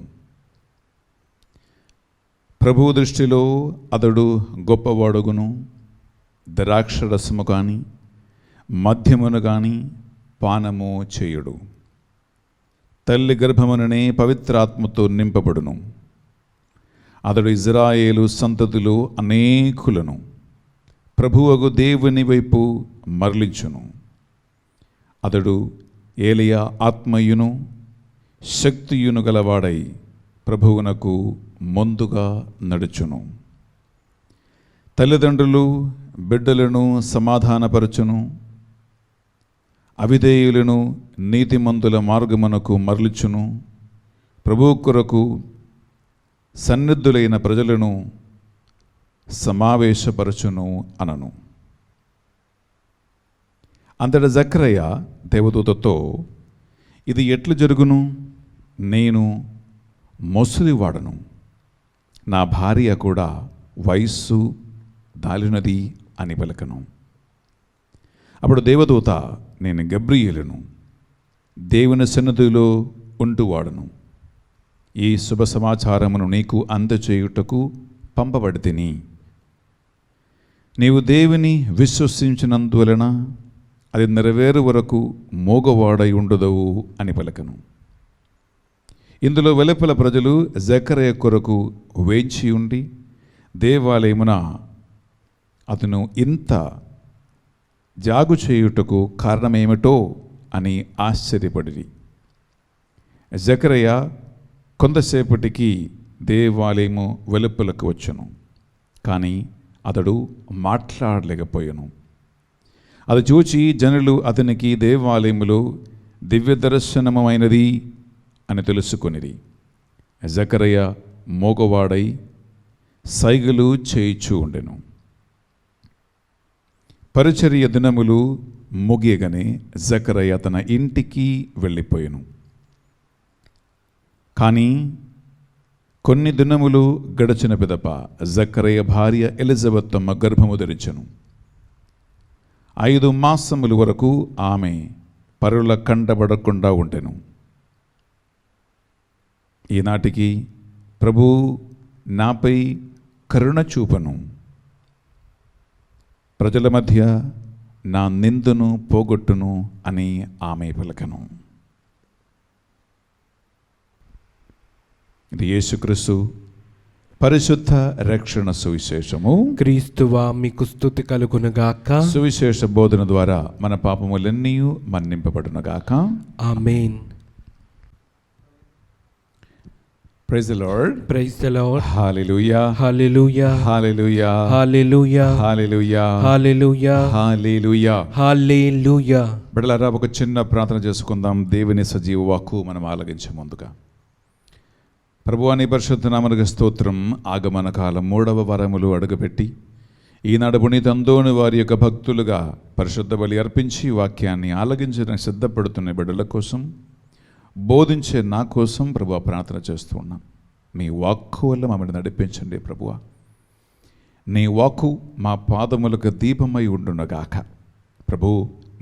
ప్రభు దృష్టిలో అతడు గొప్పవాడుగును. ద్రాక్షరసము కానీ మద్యమును కానీ పానము చేయుడు. తల్లి గర్భముననే పవిత్రాత్మతో నింపబడును. అతడు ఇజ్రాయేలు సంతతిలో అనేకులను ప్రభువగు దేవుని వైపు మరలించును. అతడు ఏలియా ఆత్మయును శక్తియును గలవాడై ప్రభువునకు ముందుగా నడుచును. తల్లిదండ్రులు బిడ్డలను సమాధానపరచును. అవిధేయులను నీతిమంతుల మార్గమునకు మరలుచును. ప్రభువు కొరకు సన్నిధులైన ప్రజలను సమావేశపరచును అనను. అంతటా జకరయ్య దేవదూతతో, ఇది ఎట్లు జరుగును? నేను ముసలివాడను, నా భార్య కూడా వయస్సు దాలినది అని పలకను. అప్పుడు దేవదూత, నేను గబ్రియేలును, దేవుని సన్నిధిలో ఉంటువాడను. ఈ శుభ సమాచారమును నీకు అందచేయుటకు పంపబడితిని. నీవు దేవుని విశ్వసించినందువలన అది నెరవేరు వరకు మోగవాడై ఉండదవు అని పలకను. ఇందులో వెలుపల ప్రజలు జకరయ కొరకు వేచి ఉండి దేవాలయమున అతను ఇంత జాగు చేయుటకు కారణమేమిటో అని ఆశ్చర్యపడిరి. జకరయ కొంతసేపటికి దేవాలయము వెలుపలకు వచ్చును, కానీ అతడు మాట్లాడలేకపోయాను. అది చూచి జనులు అతనికి దేవాలయములో దివ్య దర్శనమైనది అని తెలుసుకొనిరి. జకరయ మోగవాడై సైగలు చేయిచూ ఉండెను. పరిచర్య దినములు ముగియగానే జకరయ తన ఇంటికి వెళ్ళిపోయాను. కానీ కొన్ని దినములు గడచిన పిదప జకరయ భార్య ఎలిజబెత్తమ్మ గర్భము ధరించెను. 5 మాసముల వరకు ఆమె పరుల కంటబడకుండా ఉండెను. ఈనాటికి ప్రభు నాపై కరుణ చూపను, ప్రజల మధ్య నా నిందను పోగొట్టును అని ఆమె పలకను. ఇది యేసుక్రీస్తు పరిశుద్ధ రక్షణ సువిశేషము. క్రీస్తువా మీకు స్తుతి కలుగునుగాక. సువిశేష బోధన ద్వారా మన పాపములన్నీ మన్నింపబడునుగాక. ఆమేన్. Praise the lord. Praise the lord. హల్లెలూయా. హల్లెలూయా. హల్లెలూయా. హల్లెలూయా. హల్లెలూయా. హల్లెలూయా. హల్లెలూయా. హల్లెలూయా. బిడ్డలారా, ఒక చిన్న ప్రార్థన చేసుకుందాం. దేవుని సజీవ వాక్కు మనం ఆలగించే ముందుగా ప్రభువా నీ పరిశుద్ధ నామమునకు స్తోత్రం. ఆగమన కాలం 3వ వారములు అడుగుపెట్టి ఈనాడు పునీత అందోని వారి యొక్క భక్తులుగా పరిశుద్ధ బలి అర్పించి వాక్యాన్ని ఆలగించడానికి సిద్ధపడుతున్న బిడ్డల కోసం, బోధించే నా కోసం ప్రభువా ప్రార్థన చేస్తూ ఉన్నాం. మీ వాక్కు వల్ల మమ్మల్ని నడిపించండి ప్రభువా. నీ వాక్కు మా పాదములకు దీపమై ఉండునగాక. ప్రభు,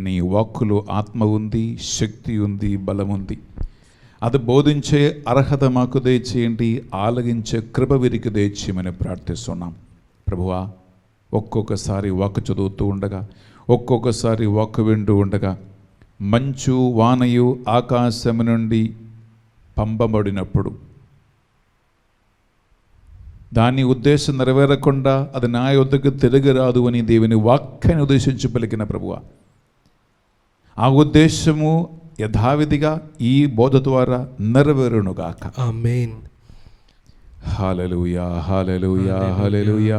నీ వాక్కులో ఆత్మ ఉంది, శక్తి ఉంది, బలం ఉంది. అది బోధించే అర్హత మాకు దయచేయండి, ఆలగించే కృప వీరికి దయచేయమని ప్రార్థిస్తున్నాం ప్రభువా. ఒక్కొక్కసారి వాక్కు చదువుతూ ఉండగా, ఒక్కొక్కసారి వాక్కు వింటూ ఉండగా మంచు వానయు ఆకాశము నుండి పంపబడినప్పుడు దాని ఉద్దేశం నెరవేరకుండా అది నా యొద్దకు తిరిగి రాదు అని దేవుని వాక్యాన్ని ఉద్దేశించి పలికిన ప్రభువా, ఆ ఉద్దేశము యథావిధిగా ఈ బోధ ద్వారా నెరవేరునుగాక. ఆమేన్. హల్లెలూయా. హల్లెలూయా. హల్లెలూయా.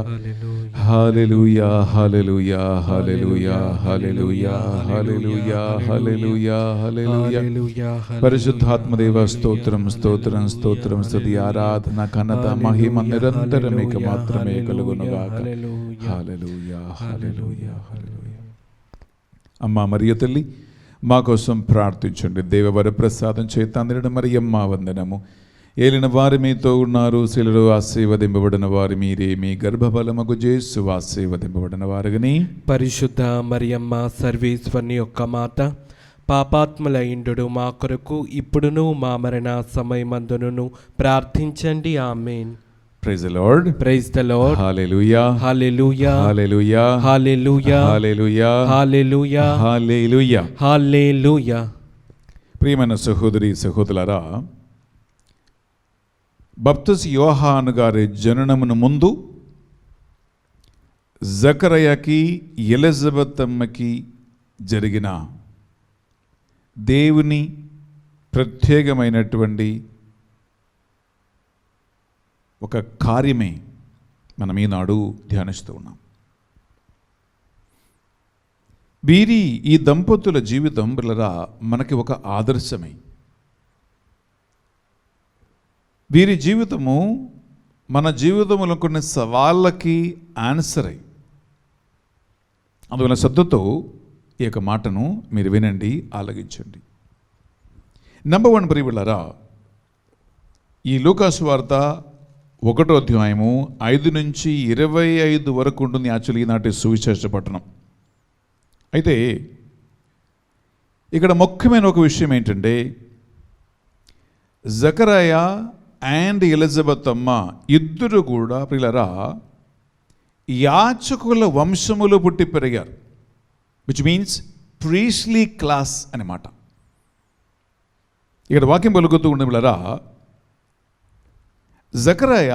హల్లెలూయా. హల్లెలూయా. హల్లెలూయా. హల్లెలూయా. హల్లెలూయా. హల్లెలూయా. హల్లెలూయా. పరిశుద్ధాత్మదేవ స్తోత్రం, స్తోత్రం, స్తోత్రం, స్తుతి, ఆరాధన, ఘనత, మహిమ నిరంతరం మీకు మాత్రమే కలుగునుగాక. హల్లెలూయా. హల్లెలూయా. హల్లెలూయా. అమ్మా మరియ తల్లి, మా కోసం ప్రార్థించండి. దేవవర ప్రసాదం చేత అందరిని మరియమ్మ వందనము. ఏలిన వారి మీతో ఉన్నారు, శిలువలో ఆశీర్వదింపబడిన వారు మీరే. మీ గర్భఫలముకు యేసు ఆశీర్వదింపబడిన వారుగని. పరిశుద్ధ మరియమ్మ సర్వేశ్వరుని యొక్క మాత, పాపాత్ములైండు మా కొరకు ఇప్పుడును మా మరణ సమయమందును ప్రార్థించండి. ఆమేన్. Praise the lord. Praise the lord. హల్లెలూయా. హల్లెలూయా. హల్లెలూయా. హల్లెలూయా. హల్లెలూయా. హల్లెలూయా. హల్లెలూయా. హల్లెలూయా. ప్రియమైన సహోదరి సహోదరులారా, బప్తిస్మ యోహాను గారి జననమును ముందు జకరయాకి ఎలిజబెత్ అమ్మకి జరిగిన దేవుని ప్రత్యేకమైనటువంటి ఒక కార్యమే మనం ఈనాడు ధ్యానిస్తూ ఉన్నాం. ఈ దంపతుల జీవితం పిల్లరా మనకి ఒక ఆదర్శమే. వీరి జీవితము మన జీవితంలో కొన్ని సవాళ్ళకి ఆన్సర్ అయ్యి, అందువల్ల శ్రద్ధతో ఈ యొక్క మాటను మీరు వినండి, ఆలగించండి. నంబర్ 1 ప్రియబిడ్డలారా, ఈ లూకాసు వార్త 1వ అధ్యాయము 5 నుంచి 25 వరకు ఉంటుంది. యాక్చువల్లీ ఈనాటి సువిశేష పట్టణం. అయితే ఇక్కడ ముఖ్యమైన ఒక విషయం ఏంటంటే, జకరయ అండ్ ఎలిజబెత్ అమ్మ ఇద్దరు కూడా ప్రియులారా యాచకుల వంశములో పుట్టి పెరిగారు. విచ్ మీన్స్ ప్రీస్లీ క్లాస్ అన్నమాట. ఇక్కడ వాక్యం పలుకుతూ ఉండే పిల్లరా, జకరయ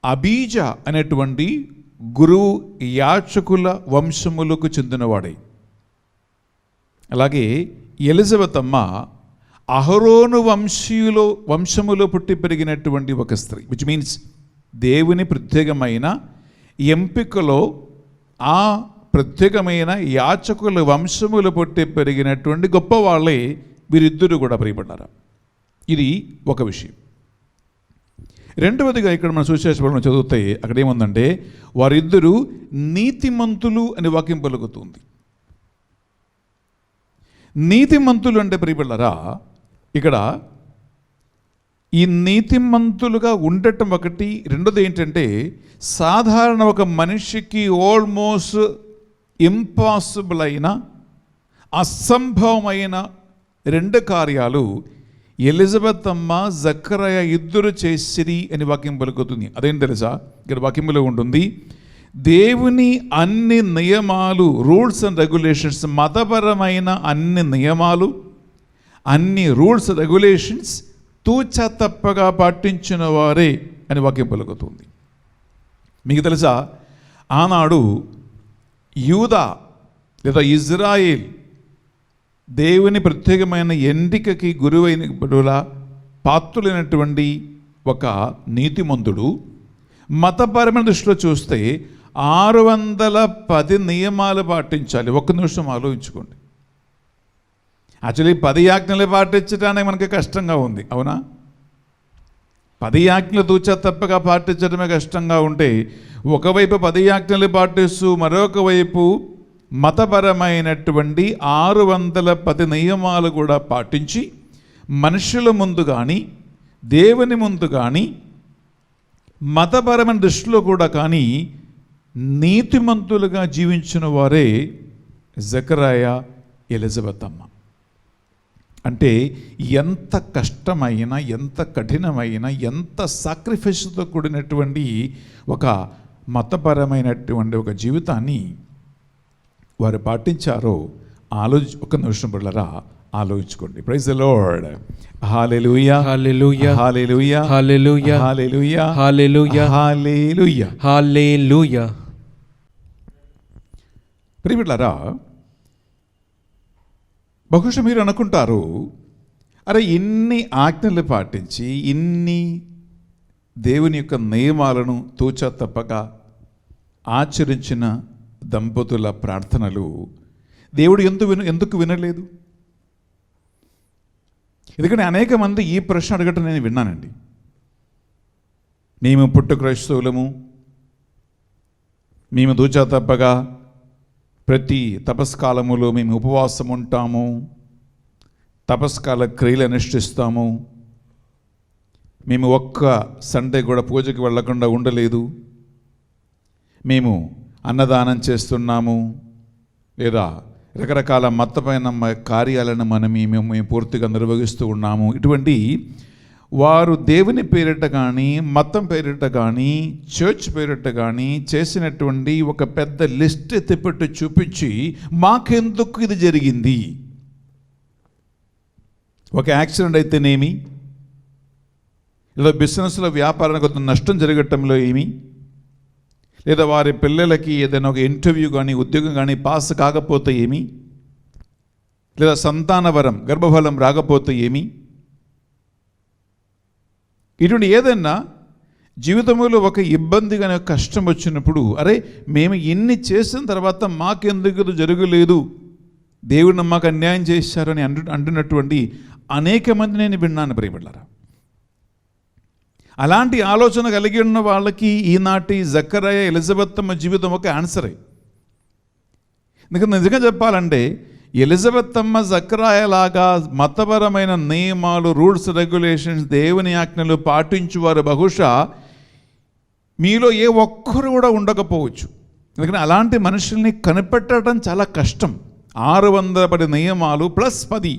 అబీజ అనేటువంటి గురువు యాచకుల వంశములకు చెందినవాడై, అలాగే ఎలిజబెత్ అమ్మ అహరోను వంశములో పుట్టి పెరిగినటువంటి ఒక స్త్రీ, విచ్ మీన్స్ దేవుని ప్రత్యేకమైన ఎంపికలో ఆ ప్రత్యేకమైన యాచకుల వంశములు పుట్టి పెరిగినటువంటి గొప్ప వాళ్ళే వీరిద్దరూ కూడా ప్రియపడ్డారు. ఇది ఒక విషయం. రెండవదిగా ఇక్కడ మనం సువిశేషం చదివితే అక్కడ ఏముందంటే వారిద్దరూ నీతిమంతులు అని వాక్యం పలుకుతుంది. నీతిమంతులు అంటే ప్రియపడ్డారా, ఇక్కడ ఈ నీతిమంతులుగా ఉండటం ఒకటి, రెండోది ఏంటంటే సాధారణ ఒక మనిషికి ఆల్మోస్ట్ ఇంపాసిబుల్ అయిన అసంభవమైన రెండు కార్యాలు ఎలిజబెత్ అమ్మ జకరయ ఇద్దరు చేసిరి అని వాక్యం పలుకుతుంది. అదేం తెలుసా, ఇక్కడ వాక్యంలో ఉంటుంది, దేవుని అన్ని నియమాలు, రూల్స్ అండ్ రెగ్యులేషన్స్, మతపరమైన అన్ని నియమాలు, అన్ని రూల్స్ రెగ్యులేషన్స్ తూచా తప్పగా పాటించిన వారే అని వాక్యం పలుకుతుంది. మీకు తెలుసా, ఆనాడు యూదా లేదా ఇజ్రాయేల్ దేవుని ప్రత్యేకమైన ఎంపికకి గురువైన పాత్రులైనటువంటి ఒక నీతిమంతుడు మతపరమైన దృష్టిలో చూస్తే 610 నియమాలు పాటించాలి. ఒక్క నిమిషం ఆలోచించుకోండి. యాక్చువల్లీ 10 ఆజ్ఞలు పాటించడానికి మనకి కష్టంగా ఉంది, అవునా? 10 ఆజ్ఞలు తూచా తప్పగా పాటించడమే కష్టంగా ఉంటే, ఒకవైపు 10 ఆజ్ఞలు పాటిస్తూ మరొక వైపు మతపరమైనటువంటి 610 నియమాలు కూడా పాటించి మనుషుల ముందు కానీ దేవుని ముందు కానీ మతపరమైన దృష్టిలో కూడా కానీ నీతిమంతులుగా జీవించిన వారే జకరయ, ఎలిజబెత్ అమ్మ. అంటే ఎంత కష్టమైన, ఎంత కఠినమైన, ఎంత సాక్రిఫైస్తో కూడినటువంటి ఒక మతపరమైనటువంటి ఒక జీవితాన్ని వారు పాటించారో ఒక నిమిషం బిడ్డలారా ఆలోచించుకోండి. Praise the lord. హల్లెలూయా, హల్లెలూయా, హల్లెలూయా, హల్లెలూయా, హల్లెలూయా, హల్లెలూయా, హల్లెలూయా, హల్లెలూయా. ప్రియ బిడ్డలారా, బహుశా మీరు అనుకుంటారు, అరే ఇన్ని ఆజ్ఞలు పాటించి ఇన్ని దేవుని యొక్క నియమాలను తూచా తప్పగా ఆచరించిన దంపతుల ప్రార్థనలు దేవుడు ఎందుకు వినలేదు? ఎందుకంటే అనేక మంది ఈ ప్రశ్న అడగటం నేను విన్నానండి. మేము పుట్టు క్రైస్తవులము, మేము తూచా తప్పగా ప్రతి తపస్కాలములో మేము ఉపవాసం ఉంటాము, తపస్కాల క్రియలు అనుష్ఠిస్తాము, మేము ఒక్క సండే కూడా పూజకి వెళ్ళకుండా ఉండలేదు, మేము అన్నదానం చేస్తున్నాము, లేదా రకరకాల మతమైన కార్యాలను మేము పూర్తిగా నిర్వహిస్తూ ఉన్నాము. ఇటువంటి వారు దేవుని పేరిట కానీ, మతం పేరిట కానీ, చర్చ్ పేరిట కానీ చేసినటువంటి ఒక పెద్ద లిస్ట్ ఎత్తిపెట్టి చూపించి మాకెందుకు ఇది జరిగింది, ఒక యాక్సిడెంట్ అయితేనేమి, లేదా బిజినెస్లో వ్యాపారానికి కొంత నష్టం జరగటంలో ఏమి, లేదా వారి పిల్లలకి ఏదైనా ఒక ఇంటర్వ్యూ కానీ ఉద్యోగం కానీ పాస్ కాకపోతే ఏమి, లేదా సంతానవరం గర్భఫలం రాకపోతే ఏమి, ఇటువంటి ఏదైనా జీవితంలో ఒక ఇబ్బంది కానీ కష్టం వచ్చినప్పుడు అరే మేము ఇన్ని చేసిన తర్వాత మాకెందుకు జరగలేదు, దేవుడు మాకు అన్యాయం చేశారని అంటున్నటువంటి అనేక మంది నేను విన్నాను ప్రియబిడ్డలారా. అలాంటి ఆలోచన కలిగి ఉన్న వాళ్ళకి ఈనాటి జకరయ, ఎలిజబెత్ అమ్మ జీవితం ఒక ఆన్సరే. ఎందుకంటే నిజంగా చెప్పాలంటే ఎలిజబెత్ అమ్మ జకరయలాగా మతపరమైన నియమాలు, రూల్స్, రెగ్యులేషన్స్, దేవుని ఆజ్ఞలు పాటించువారు బహుశా మీలో ఏ ఒక్కరు కూడా ఉండకపోవచ్చు. ఎందుకంటే అలాంటి మనుషుల్ని కనిపెట్టడం చాలా కష్టం. 610 నియమాలు ప్లస్ 10,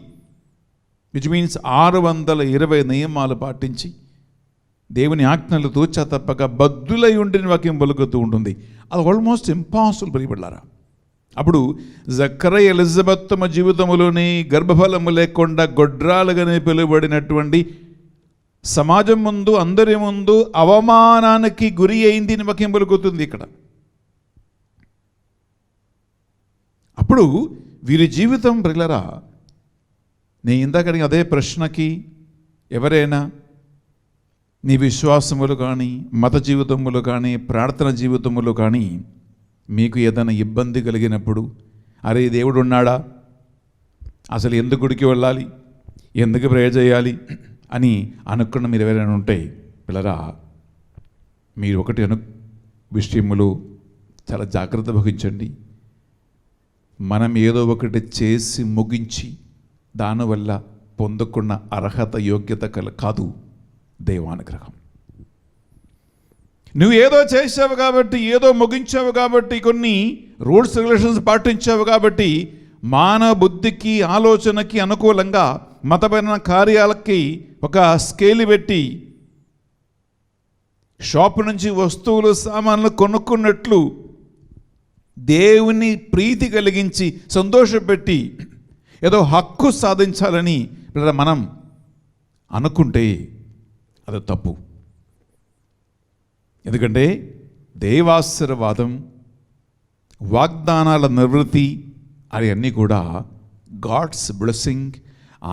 విచ్ మీన్స్ 620 నియమాలు పాటించి దేవుని ఆజ్ఞలు తూచా తప్పక బద్దులై ఉండిన వాక్యం పలుకుతూ ఉంటుంది. అది ఆల్మోస్ట్ ఇంపాసిబుల్ ప్రియబిడ్డలారా. అప్పుడు జకరయ, ఎలిజబెత్ తమ జీవితంలోని గర్భఫలము లేకుండా గొడ్రాలుగానే పిలువబడినటువంటి సమాజం ముందు, అందరి ముందు అవమానానికి గురి అయింది అని వాక్యం పలుకుతుంది ఇక్కడ. అప్పుడు వీరి జీవితం ప్రియులారా, నేను ఇందాక అడిగిన అదే ప్రశ్నకి ఎవరైనా నీ విశ్వాసములు కానీ, మత జీవితములు కానీ, ప్రార్థన జీవితములు కానీ మీకు ఏదైనా ఇబ్బంది కలిగినప్పుడు, అరే దేవుడు ఉన్నాడా, అసలు ఎందుకు గుడికి వెళ్ళాలి, ఎందుకు ప్రేయర్ చేయాలి అని అనుకున్న మీరు ఎవరైనా ఉంటే పిల్లరా, మీరు ఒకటి విషయములు చాలా జాగ్రత్త వహించండి. మనం ఏదో ఒకటి చేసి ముగించి దానివల్ల పొందుకున్న అర్హత, యోగ్యత కాదు దైవానుగ్రహం. నువ్వు ఏదో చేసావు కాబట్టి, ఏదో ముగించావు కాబట్టి, కొన్ని రూల్స్ రెగ్యులేషన్స్ పాటించావు కాబట్టి, మానవ బుద్ధికి, ఆలోచనకి అనుకూలంగా మతపరమైన కార్యాలకి ఒక స్కేల్ పెట్టి షాపు నుంచి వస్తువులు, సామాన్లు కొనుక్కున్నట్లు దేవుని ప్రీతి కలిగించి సంతోషపెట్టి ఏదో హక్కు సాధించాలని మనం అనుకుంటే అది తప్పు. ఎందుకంటే దైవాశీర్వాదం, వాగ్దానాల నివృత్తి అవన్నీ కూడా గాడ్స్ బ్లెస్సింగ్.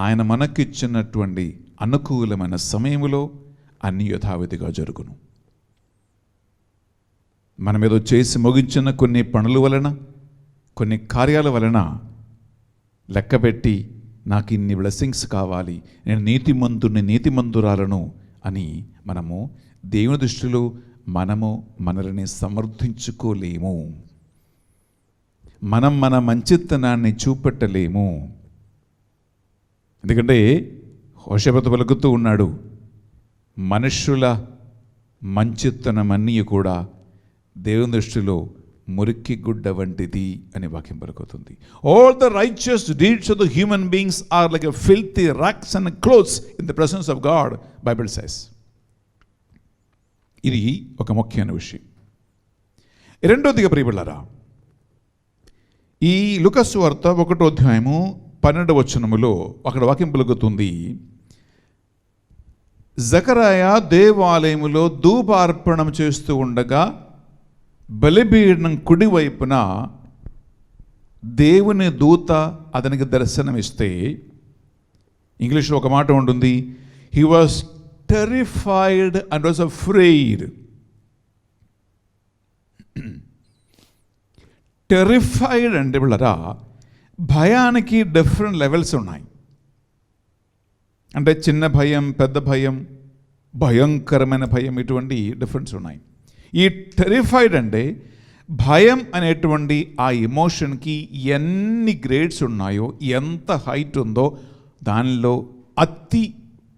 ఆయన మనకిచ్చినటువంటి అనుకూలమైన సమయంలో అన్ని యథావిధిగా జరుగును. మనం ఏదో చేసి ముగించిన కొన్ని పనుల వలన, కొన్ని కార్యాల వలన లెక్కబెట్టి నాకు ఇన్ని బ్లెస్సింగ్స్ కావాలి, నేను నీతిమంతురాలను అని మనము దేవుని దృష్టిలో మనల్ని సమర్థించుకోలేము. మన మంచితనాన్ని చూపెట్టలేము. ఎందుకంటే హోషేయ పలుకుతూ ఉన్నాడు, మనుష్యుల మంచితనమన్నీ కూడా దేవుని దృష్టిలో మురికి గుడ్డ వంటిది అని వాక్యం పలుకుతుంది. All the righteous deeds of the human beings are like a filthy rags and clothes in the presence of God, Bible says. ఇది ఒక ముఖ్యమైన విషయం. రెండోదిగా ప్రియబిళ్ళారా, ఈ లూకా సువార్త 1వ అధ్యాయము 12వ వచనములో అక్కడ వాక్యం పలుకుతుంది, జకరయా దేవాలయములో ధూపార్పణం చేస్తూ ఉండగా బలిపీఠం కుడివైపున దేవుని దూత అతనికి దర్శనమిస్తే, ఇంగ్లీష్లో ఒక మాట ఉంటుంది, he was terrified and was afraid. Terrified అంటే పిల్లరా, భయానికి డిఫరెంట్ లెవెల్స్ ఉన్నాయి. అంటే చిన్న భయం, పెద్ద భయం, భయంకరమైన భయం, ఇటువంటి డిఫరెన్స్ ఉన్నాయి. ఈ టెరిఫైడ్ అంటే భయం అనేటువంటి ఆ ఎమోషన్కి ఎన్ని గ్రేడ్స్ ఉన్నాయో, ఎంత హైట్ ఉందో దానిలో అతి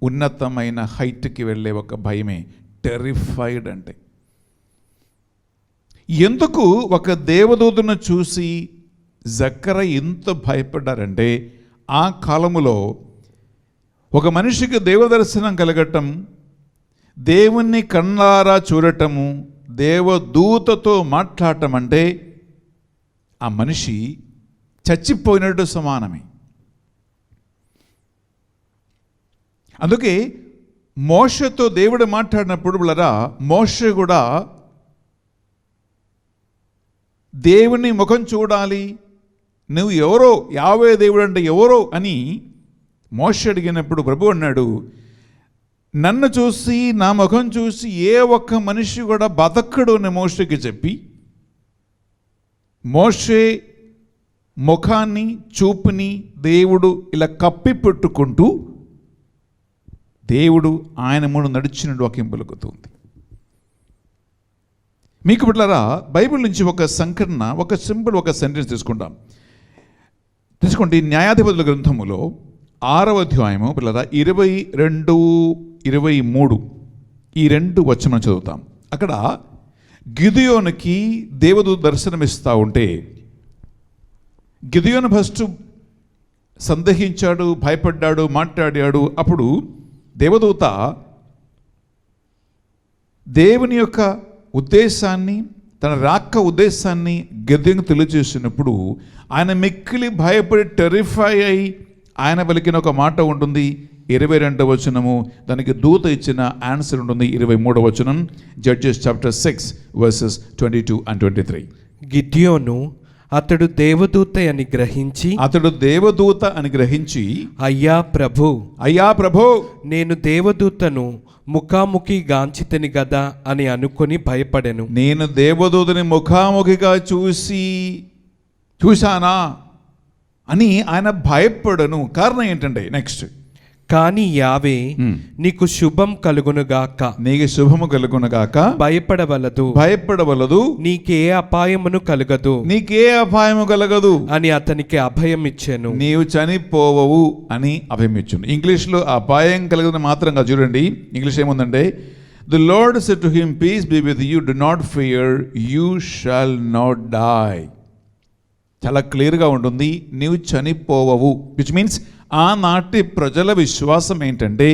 ఉన్నతమైన హైట్కి వెళ్ళే ఒక భయమే టెరిఫైడ్ అంటే. ఎందుకు ఒక దేవదూతను చూసి జకరయ్య ఎంత భయపడ్డారంటే, ఆ కాలములో ఒక మనిషికి దేవదర్శనం కలగటం, దేవుణ్ణి కళ్ళారా చూడటము, దేవదూతతో మాట్లాడటం అంటే ఆ మనిషి చచ్చిపోయినట్టు సమానమే. అందుకే మోషేతో దేవుడు మాట్లాడినప్పుడు వాళ్ళరా, మోషే కూడా దేవుని ముఖం చూడాలి, నువ్వు ఎవరో, యావే దేవుడు అంటే ఎవరో అని మోషే అడిగినప్పుడు ప్రభు అన్నాడు, నన్ను చూసి, నా ముఖం చూసి ఏ ఒక్క మనిషి కూడా బతకడు అని మోషేకి చెప్పి, మోషే ముఖాన్ని, చూపుని దేవుడు ఇలా కప్పి పెట్టుకుంటూ దేవుడు ఆయన ముందు నడిచినట్టు వాక్యం పలుకుతుంది. మీకు బిడ్డలారా, బైబిల్ నుంచి ఒక సంఘటన, ఒక సింపుల్ ఒక సెంటెన్స్ తీసుకోండి. న్యాయాధిపతుల గ్రంథములో 6వ అధ్యాయము పిల్లరా 22, 23 ఈ 2 వచనం చదువుతాం. అక్కడ గిదియోనుకి దేవదూత దర్శనమిస్తూ ఉంటే, గిదియోను ఫస్ట్ సందేహించాడు, భయపడ్డాడు, మాట్లాడాడు. అప్పుడు దేవదూత దేవుని యొక్క ఉద్దేశాన్ని, తన రాక ఉద్దేశాన్ని గిదియోనుకు తెలియజేసినప్పుడు ఆయన మిక్కిలి భయపడి టెరిఫై అయి ఆయన పలికిన ఒక మాట ఉంటుంది, 22వ వచనము, దానికి దూత ఇచ్చిన ఆన్సర్ ఉంటుంది 23వ వచనం. Judges chapter 6 versus 22 and 23. గిద్యోను అతడు దేవదూత అని గ్రహించి అయ్యా ప్రభు నేను దేవదూతను ముఖాముఖి గాంచితిని గదా అని అనుకొని భయపడెను. నేను దేవదూతని ముఖాముఖిగా చూశానా అని ఆయన భయపడను. కారణం ఏంటంటే నెక్స్ట్, కానీ యావే నీకు శుభం కలుగునుగాక, నీకు శుభము కలుగునుగాక, భయపడవలదు, నీకే అపాయమును కలగదు అని అతనికి అభయం ఇచ్చాను. నీవు చనిపోవవు అని అభయం ఇచ్చాను. ఇంగ్లీష్లో అపాయం కలగదు మాత్రంగా చూడండి, ఇంగ్లీష్ ఏముందంటే, the Lord said to him, peace be with you, do not fear, you shall not die. చాలా క్లియర్గా ఉంటుంది, నీవు చనిపోవవు, విచ్ మీన్స్ ఆనాటి ప్రజల విశ్వాసం ఏంటంటే,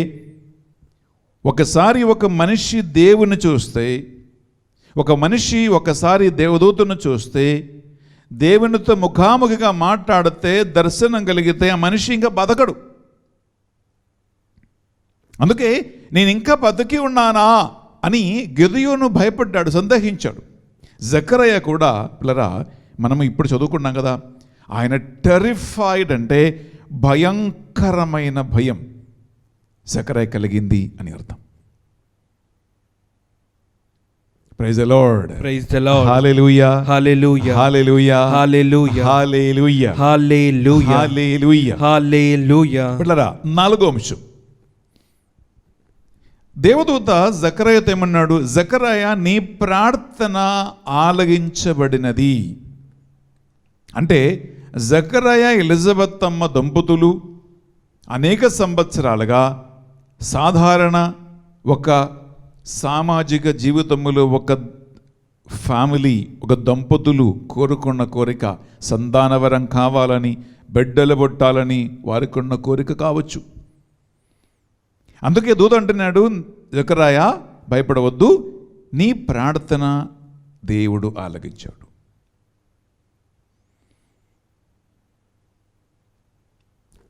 ఒకసారి ఒక మనిషి దేవుని చూస్తే, ఒక మనిషి ఒకసారి దేవదూతను చూస్తే, దేవునితో ముఖాముఖిగా మాట్లాడితే, దర్శనం కలిగితే ఆ మనిషి ఇంకా బతకడు. అందుకే నేను ఇంకా బతికి ఉన్నానా అని గిద్యోను భయపడ్డాడు, సందేహించాడు. జకరయ్య కూడా పిల్లరా, మనము ఇప్పుడు చదువుకున్నాం కదా, ఆయన టెరిఫైడ్ అంటే భయంకరమైన భయం జకరయ్య కలిగింది అని అర్థం. ప్రైజ్ ది లార్డ్, హల్లెలూయా, హల్లెలూయా, హల్లెలూయా, హల్లెలూయా, హల్లెలూయా, హల్లెలూయా, హల్లెలూయా, హల్లెలూయా. పిల్లరా, 4వ అంశం, దేవదూత జకరయ్యతో ఏమన్నాడు? జకరయ్య, నీ ప్రార్థన ఆలగించబడినది. అంటే జకరయ్య ఎలిజబెత్ అమ్మ దంపతులు అనేక సంవత్సరాలుగా సాధారణ ఒక సామాజిక జీవితంలో ఒక ఫ్యామిలీ, ఒక దంపతులు కోరుకున్న కోరిక సంతానవరం కావాలని, బిడ్డలు పుట్టాలని వారికున్న కోరిక కావచ్చు. అందుకే దూత అంటున్నాడు, జకరయ్య భయపడవద్దు, నీ ప్రార్థన దేవుడు ఆలగించాడు.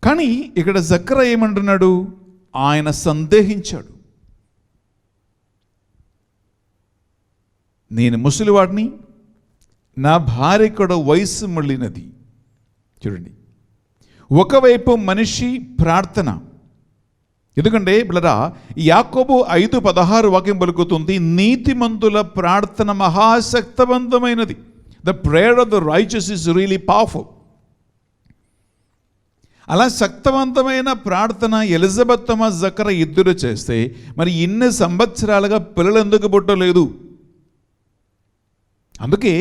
కానీ ఇక్కడ జకరయ్య ఏమంటున్నాడు? ఆయన సందేహించాడు. నేను ముసలివాడిని, నా భార్య కూడా వయసు మళ్ళినది. చూడండి, ఒకవైపు మనిషి ప్రార్థన, ఎందుకంటే పిల్లరా, యాకోబు 5:16 వాక్యం పలుకుతుంది, నీతిమంతుల ప్రార్థన మహాశక్తివంతమైనది. The prayer of the righteous is really powerful. అలా శక్తివంతమైన ప్రార్థన ఎలిజబెత్ అమ్మ జకరయ్య ఇద్దరు చేస్తే, మరి ఇన్ని సంవత్సరాలుగా పిల్లలు ఎందుకు పుట్టలేదు? అందుకే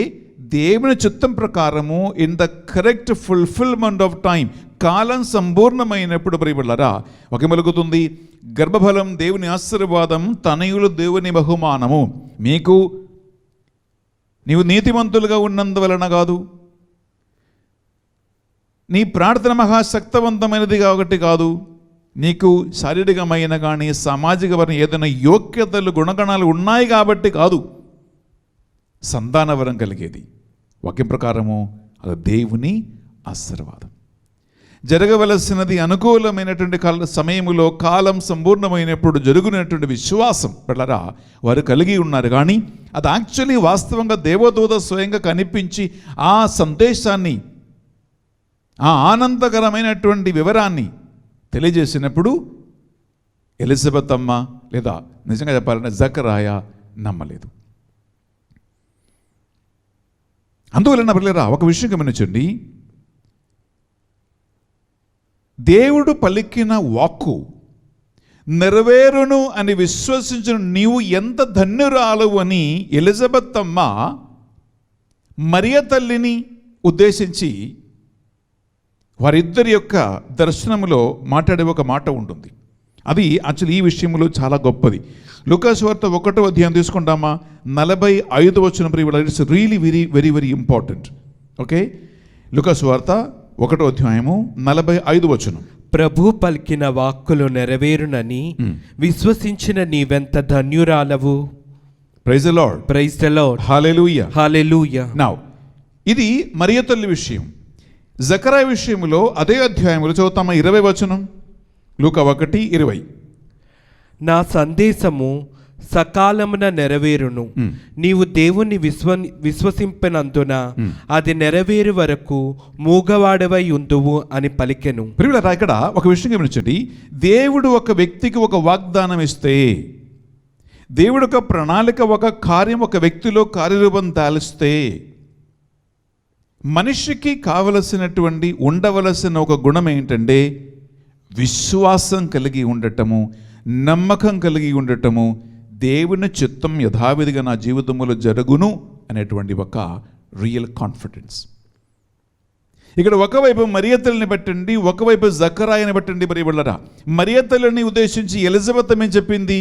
దేవుని చిత్తం ప్రకారము in the correct fulfilment of time, కాలం సంపూర్ణమైనప్పుడు ప్రియబిడ్డలారా ఒక మెలుగుతుంది, గర్భఫలం దేవుని ఆశీర్వాదం, తనయులు దేవుని బహుమానము. నీవు నీతిమంతులుగా ఉన్నందువలన కాదు, నీ ప్రార్థన మహాశక్తివంతమైనది కాబట్టి కాదు, నీకు శారీరకమైన కానీ సామాజికమైన ఏదైనా యోగ్యతలు గుణగణాలు ఉన్నాయి కాబట్టి కాదు, సంతానవరం కలిగేది వాక్యం ప్రకారము అది దేవుని ఆశీర్వాదం. జరగవలసినది అనుకూలమైనటువంటి సమయములో, కాలం సంపూర్ణమైనప్పుడు జరుగునటువంటి విశ్వాసం పిల్లరా వారు కలిగి ఉన్నారు. కానీ అది యాక్చువల్లీ వాస్తవంగా దేవదూత స్వయంగా కనిపించి ఆ సందేశాన్ని, ఆ ఆనందకరమైనటువంటి వివరాన్ని తెలియజేసినప్పుడు ఎలిజబెత్ అమ్మ, లేదా నిజంగా చెప్పాలంటే జకరయ్య నమ్మలేదు. అందువలన పిల్లరా ఒక విషయం గమనించండి, దేవుడు పలికిన వాక్కు నెరవేరును అని విశ్వసించిన నీవు ఎంత ధన్యురాలు అని ఎలిజబెత్ అమ్మ మరియ తల్లిని ఉద్దేశించి వారిద్దరి యొక్క దర్శనములో మాట్లాడే ఒక మాట ఉంటుంది. అది యాక్చువల్లీ ఈ విషయంలో చాలా గొప్పది. లూకాసు వార్త 1వ అధ్యాయం తీసుకుంటామా, 45వ వచనం. It's really very very very important. Okay, లూకాసు వార్త 1వ అధ్యాయము 45వ వచనం. ప్రభు పలికిన వాక్కులు నెరవేరునని విశ్వసించిన నీవెంత ధన్యురాలవు. Praise the lord, praise the lord, హల్లెలూయా, హల్లెలూయా. నౌ ఇది మరియ తల్లి విషయం. జకరయ్య విషయంలో అదే అధ్యాయంలో చదువుతామా 20వ వచనం. లూకా 1:20. నా సందేశము సకాలమున నెరవేరును. నీవు దేవుణ్ణి విశ్వసింపనందున అది నెరవేరు వరకు మూగవాడవై ఉందువు అని పలికెను. ప్రియులారా, ఇక్కడ ఒక విషయం గమనించండి. దేవుడు ఒక వ్యక్తికి ఒక వాగ్దానం ఇస్తే, దేవుడు ఒక ప్రణాళిక, ఒక కార్యం ఒక వ్యక్తిలో కార్యరూపం దాలిస్తే, మనిషికి కావలసినటువంటి ఉండవలసిన ఒక గుణం ఏంటంటే విశ్వాసం కలిగి ఉండటము, నమ్మకం కలిగి ఉండటము, దేవుని చిత్తం యథావిధిగా నా జీవితంలో జరుగును అనేటువంటి ఒక రియల్ కాన్ఫిడెన్స్. ఇక్కడ ఒకవైపు మరియ తల్లిని బట్టండి, ఒకవైపు జకరాయని బట్టండి. ప్రియబిడ్డలారా, మరియ తల్లిని ఉద్దేశించి ఎలిజబెత్ ఏం చెప్పింది?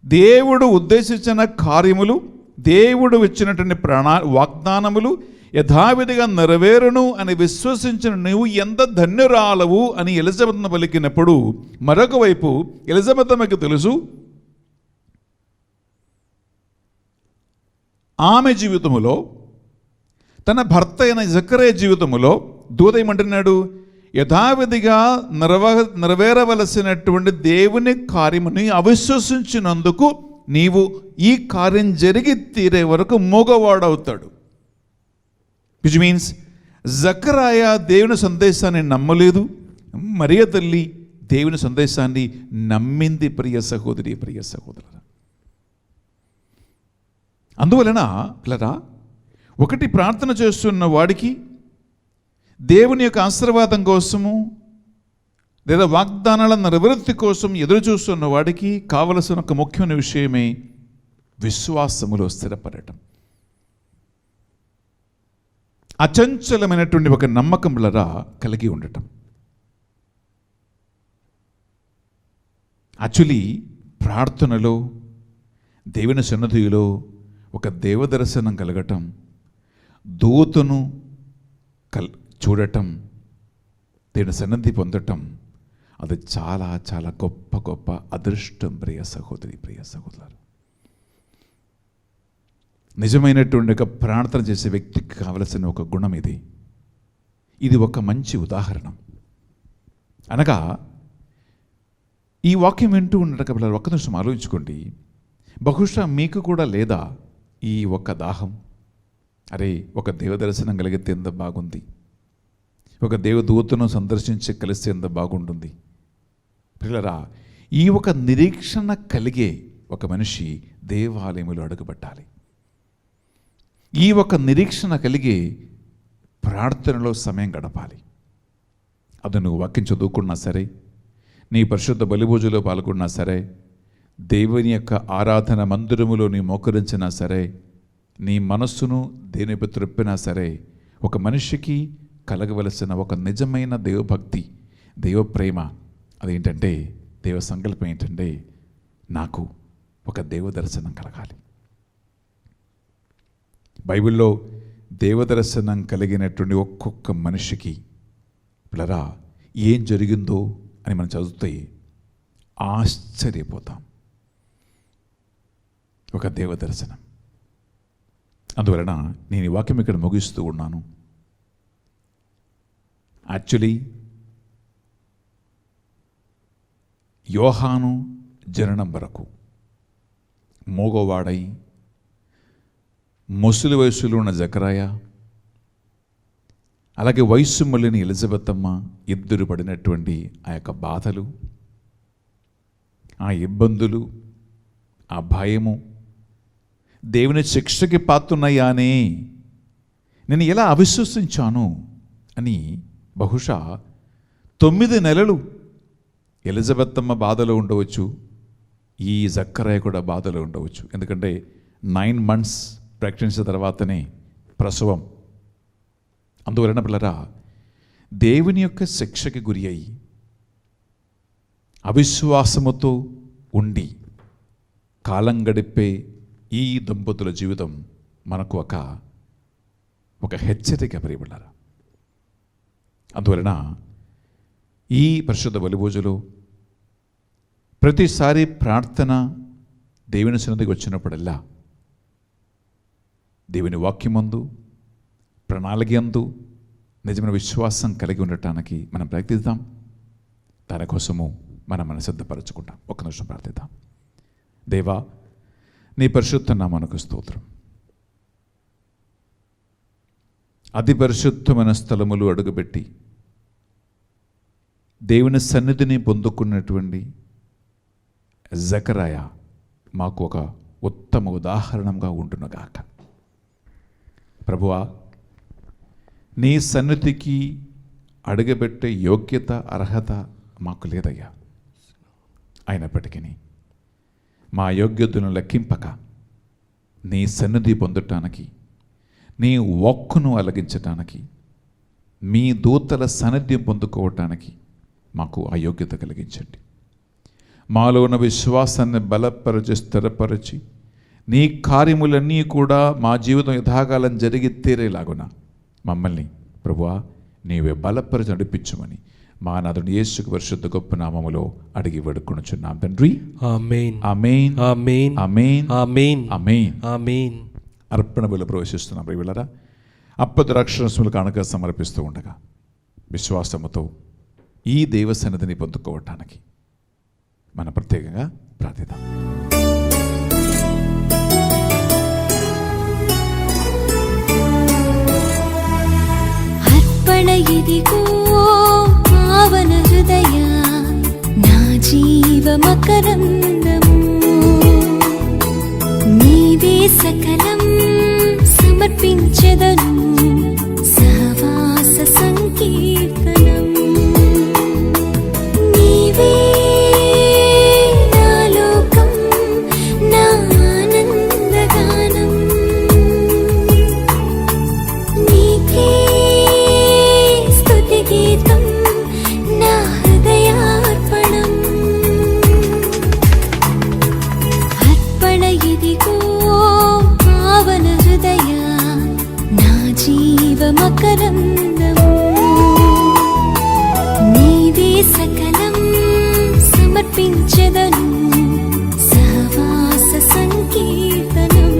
దేవుడు ఉద్దేశించిన కార్యములు, దేవుడు ఇచ్చినటువంటి వాగ్దానములు యథావిధిగా నెరవేరును అని విశ్వసించిన నువ్వు ఎంత ధన్యురాలవు అని ఎలిజబెత్ను పలికినప్పుడు, మరొక వైపు ఎలిజబెత్ ఆమెకు తెలుసు ఆమె జీవితములో, తన భర్త అయిన జకరియా జీవితములో దూత ఏమంటున్నాడు? యథావిధిగా నెరవేరవలసినటువంటి దేవుని కార్యముని అవిశ్వసించినందుకు నీవు ఈ కార్యం జరిగి తీరే వరకు మూగవాడవుతాడు. విచ్ మీన్స్ జకరియా దేవుని సందేశాన్ని నమ్మలేదు, మరియ తల్లి దేవుని సందేశాన్ని నమ్మింది. ప్రియ సహోదరి, ప్రియ సహోదరుల, అందువలన పిల్లరా, ఒకటి ప్రార్థన చేస్తున్న వాడికి దేవుని యొక్క ఆశీర్వాదం కోసము లేదా వాగ్దానాల నెరవేర్తి కోసం ఎదురు చూస్తున్న వాడికి కావలసిన ఒక ముఖ్యమైన విషయమే విశ్వాసములో స్థిరపడటం, అచంచలమైనటువంటి ఒక నమ్మకంలరా కలిగి ఉండటం. యాక్చువల్లీ ప్రార్థనలో, దేవుని సన్నిధిలో ఒక దేవదర్శనం కలగటం, దూతను చూడటం, దేవుని సన్నిధి పొందటం, అది చాలా చాలా గొప్ప గొప్ప అదృష్టం. ప్రియ సహోదరి, ప్రియ సహోదరులు, నిజమైనటువంటి ఒక ప్రార్థన చేసే వ్యక్తికి కావలసిన ఒక గుణం ఇది. ఇది ఒక మంచి ఉదాహరణ. అనగా ఈ వాక్యం వింటూ ఉండటం పిల్లలు ఒక్క నిమిషం ఆలోచించుకోండి. బహుశా మీకు కూడా లేదా ఈ ఒక్క దాహం? అరే, ఒక దేవదర్శనం కలిగితే ఎంత బాగుంది, ఒక దేవదూతను సందర్శించి కలిస్తే ఎంత బాగుంటుంది. పిల్లరా, ఈ ఒక నిరీక్షణ కలిగే ఒక మనిషి దేవాలయములో అడుగుపెట్టాలి. ఈ ఒక నిరీక్షణ కలిగి ప్రార్థనలో సమయం గడపాలి. అది నువ్వు వాక్యం చదువుకున్నా సరే, నీ పరిశుద్ధ బలిభోజులో పాల్గొన్నా సరే, దేవుని యొక్క ఆరాధన మందిరములో నీ మోకరించినా సరే, నీ మనస్సును దేనిపై త్రిప్పినా సరే, ఒక మనిషికి కలగవలసిన ఒక నిజమైన దైవభక్తి, దైవ ప్రేమ అదేంటంటే, దైవ సంకల్పం ఏంటంటే, నాకు ఒక దేవదర్శనం కలగాలి. బైబిల్లో దేవదర్శనం కలిగినటువంటి ఒక్కొక్క మనిషికి పిల్లరా ఏం జరిగిందో అని మనం చదివితే ఆశ్చర్యపోతాం. ఒక దేవదర్శనం. అందువలన నేను ఈ వాక్యం ఇక్కడ ముగిస్తూ ఉన్నాను. యాక్చువల్లీ యోహాను జననం వరకు మోగవాడై ముసలి వయసులో ఉన్న జకరియా, అలాగే వయస్సు మళ్ళిని ఎలిజబెత్ అమ్మ ఇద్దరు పడినటువంటి ఆ యొక్క బాధలు, ఆ ఇబ్బందులు, ఆ భయము, దేవుని శిక్షకి పాత్రున్నాయానే, నేను ఎలా అవిశ్వసించాను అని బహుశా 9 నెలలు ఎలిజబెత్ అమ్మ బాధలో ఉండవచ్చు, ఈ జకరియా కూడా బాధలో ఉండవచ్చు. ఎందుకంటే 9 months ప్రెగ్నెన్సీ తర్వాతనే ప్రసవం. అందువలన పిల్లరా, దేవుని యొక్క శిక్షకి గురి అయి అవిశ్వాసముతో ఉండి కాలం గడిపే ఈ దంపతుల జీవితం మనకు ఒక హెచ్చరిక ప్రియబిడ్డలారా. అందువలన ఈ పరిశుద్ధ బలిభోజులో ప్రతిసారి ప్రార్థన దేవుని సన్నిధికి వచ్చినప్పుడల్లా దేవుని వాక్యమందు, ప్రణాళికందు నిజమైన విశ్వాసం కలిగి ఉండటానికి మనం ప్రయత్నిద్దాం. దానికోసము మనం సిద్ధపరచుకుంటాం. ఒక్క నిమిషం ప్రార్థిద్దాం. దేవా, నీ పరిశుద్ధ నామమునకు స్తోత్రం. అతి పరిశుద్ధమైన స్థలములు అడుగుపెట్టి దేవుని సన్నిధిని పొందుకున్నటువంటి జకరాయ మాకు ఒక ఉత్తమ ఉదాహరణంగా ఉంటున్నగాక. ప్రభువా, నీ సన్నిధికి అడుగుపెట్టే యోగ్యత అర్హత మాకు లేదయ్యా. అయినప్పటికీ మా యోగ్యతను లెక్కింపక నీ సన్నిధి పొందటానికి, నీ వాక్కును అలగించటానికి, మీ దూతల సాన్నిధ్యం పొందుకోవటానికి మాకు ఆ యోగ్యత కలిగించండి. మాలో ఉన్న విశ్వాసాన్ని బలపరచి స్థిరపరచి నీ కార్యములన్నీ కూడా మా జీవితం యథాకాలం జరిగి తీరేలాగున మమ్మల్ని ప్రభువా నీవే బలపరచి నడిపించమని మా నాథుని యేసు పరిశుద్ధ గొప్ప నామములో అడిగి వేడుకొనుచున్నాం తండ్రి. ఆమేన్. ఆమేన్. ఆమేన్. ఆమేన్. ఆమేన్. ఆమేన్. ఆమేన్. అర్పణ బలి ప్రవేశిస్తున్నాం. ప్రియులారా, అప్పద్రాక్షరస్ములు కానుక సమర్పిస్తూ ఉండగా విశ్వాసముతో ఈ దేవ సన్నిధిని పొందుకోవటానికి మనం ప్రత్యేకంగా ప్రార్థిద్దాం. అర్పణ ఇదిగో పావన హృదయ నా జీవ మకరందము, నీవే సకలం సమర్పించెదను సహవాస సంకీర్తనం. నీవే నా లోకం, నా ఆనందగానం, నీకే స్తుతి గీతం నా హృదయార్పణం. అర్పణ ఇదిగో పావన హృదయ నా జీవ మకరందము, నీవే సకలం సమర్పించెదను సహవాస సంకీర్తనం.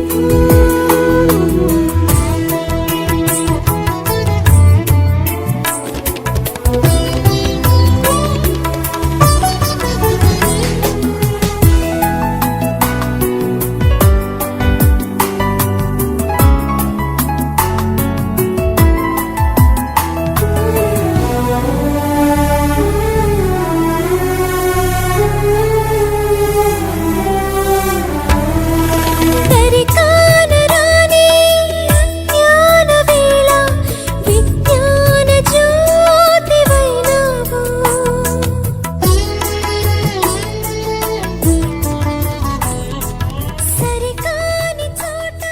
తరికానరాని అజ్ఞాన వేళ విజ్ఞాన జ్యోతివైనావు, సరికాని చోట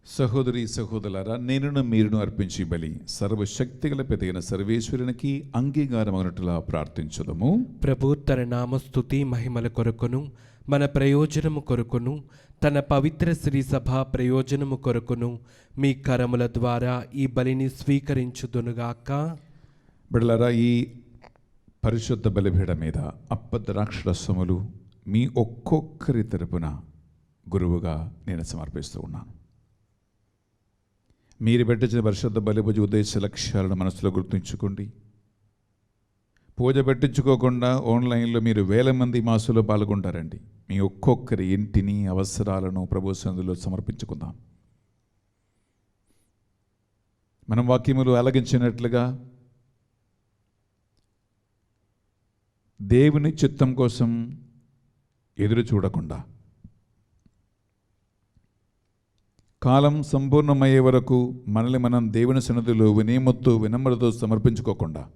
సహోదరి సహోదరులారా, నేనును మీరును అర్పించి బలి సర్వశక్తిగల పెదైన సర్వేశ్వరునికి అంగీకారమగినట్లుగా ప్రార్థించుదము. ప్రభు తన నామస్తుతి మహిమల కొరకును మన ప్రయోజనము కొరకును తన పవిత్ర శ్రీ సభ ప్రయోజనము కొరకును మీ కరముల ద్వారా ఈ బలిని స్వీకరించుదునుగాక. బిడ్డలారా, ఈ పరిశుద్ధ బలిపీఠ మీద అప్పద్రాక్షరసములు మీ ఒక్కొక్కరి తరపున గురువుగా నేను సమర్పిస్తూ ఉన్నాను. మీరు పెట్టించిన పరిశుద్ధ బలిభుజ ఉద్దేశ లక్ష్యాలను మనసులో గుర్తుంచుకోండి. పూజ పెట్టించుకోకుండా ఆన్లైన్లో మీరు వేల మంది మాసులో పాల్గొంటారండి. మీ ఒక్కొక్కరి ఇంటిని అవసరాలను ప్రభు సన్నిధిలో సమర్పించుకుందాం. మనం వాక్యములు ఆలగించినట్లుగా దేవుని చిత్తం కోసం ఎదురు చూడకుండా కాలం సంపూర్ణమయ్యే వరకు మనల్ని మనం దేవుని సన్నిధిలో వినయముతో వినమ్రతో సమర్పించుకోకుండా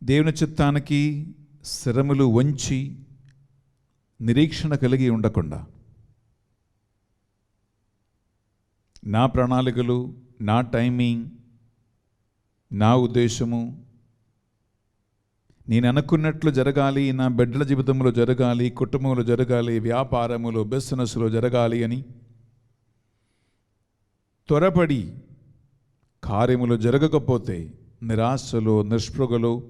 దేవుని చిత్తానికి శిరములు వంచి నిరీక్షణ కలిగి ఉండకుండా నా ప్రణాళికలు, నా టైమింగ్, నా ఉద్దేశము నేను అనుకున్నట్లు జరగాలి, నా బిడ్డల జీవితంలో జరగాలి, కుటుంబంలో జరగాలి, వ్యాపారములో బిజినెస్లో జరగాలి అని త్వరపడి కార్యములు జరగకపోతే నిరాశలో, నిస్పృహలో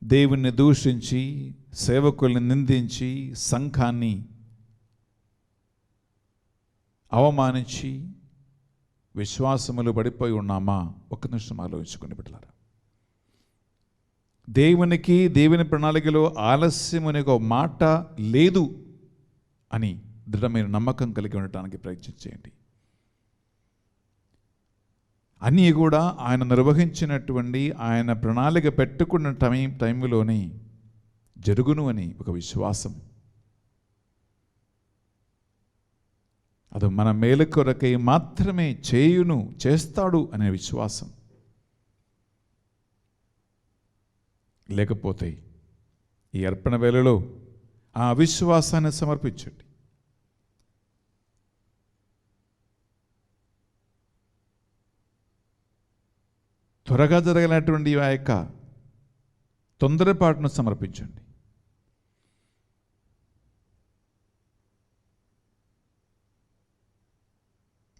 దేవుణ్ణి దూషించి, సేవకుల్ని నిందించి, సంఘాన్ని అవమానించి విశ్వాసములు పడిపోయి ఉన్నామా? ఒక్క నిమిషం ఆలోచించుకుని బిడ్డలారా. దేవుని ప్రణాళికలో ఆలస్యం అనే ఒక మాట లేదు అని దృఢమైన నమ్మకం కలిగి ఉండటానికి ప్రయత్నం చేయండి. అన్నీ కూడా ఆయన నిర్వహించినటువంటి, ఆయన ప్రణాళిక పెట్టుకున్న టైంలోనే జరుగును అని ఒక విశ్వాసం. అది మన మేలు కొరకై మాత్రమే చేస్తాడు అనే విశ్వాసం. లేకపోతే ఈ అర్పణ వేళలో ఆ అవిశ్వాసాన్ని సమర్పించండి. త్వరగా జరగనటువంటి ఆ యొక్క తొందరపాటును సమర్పించండి.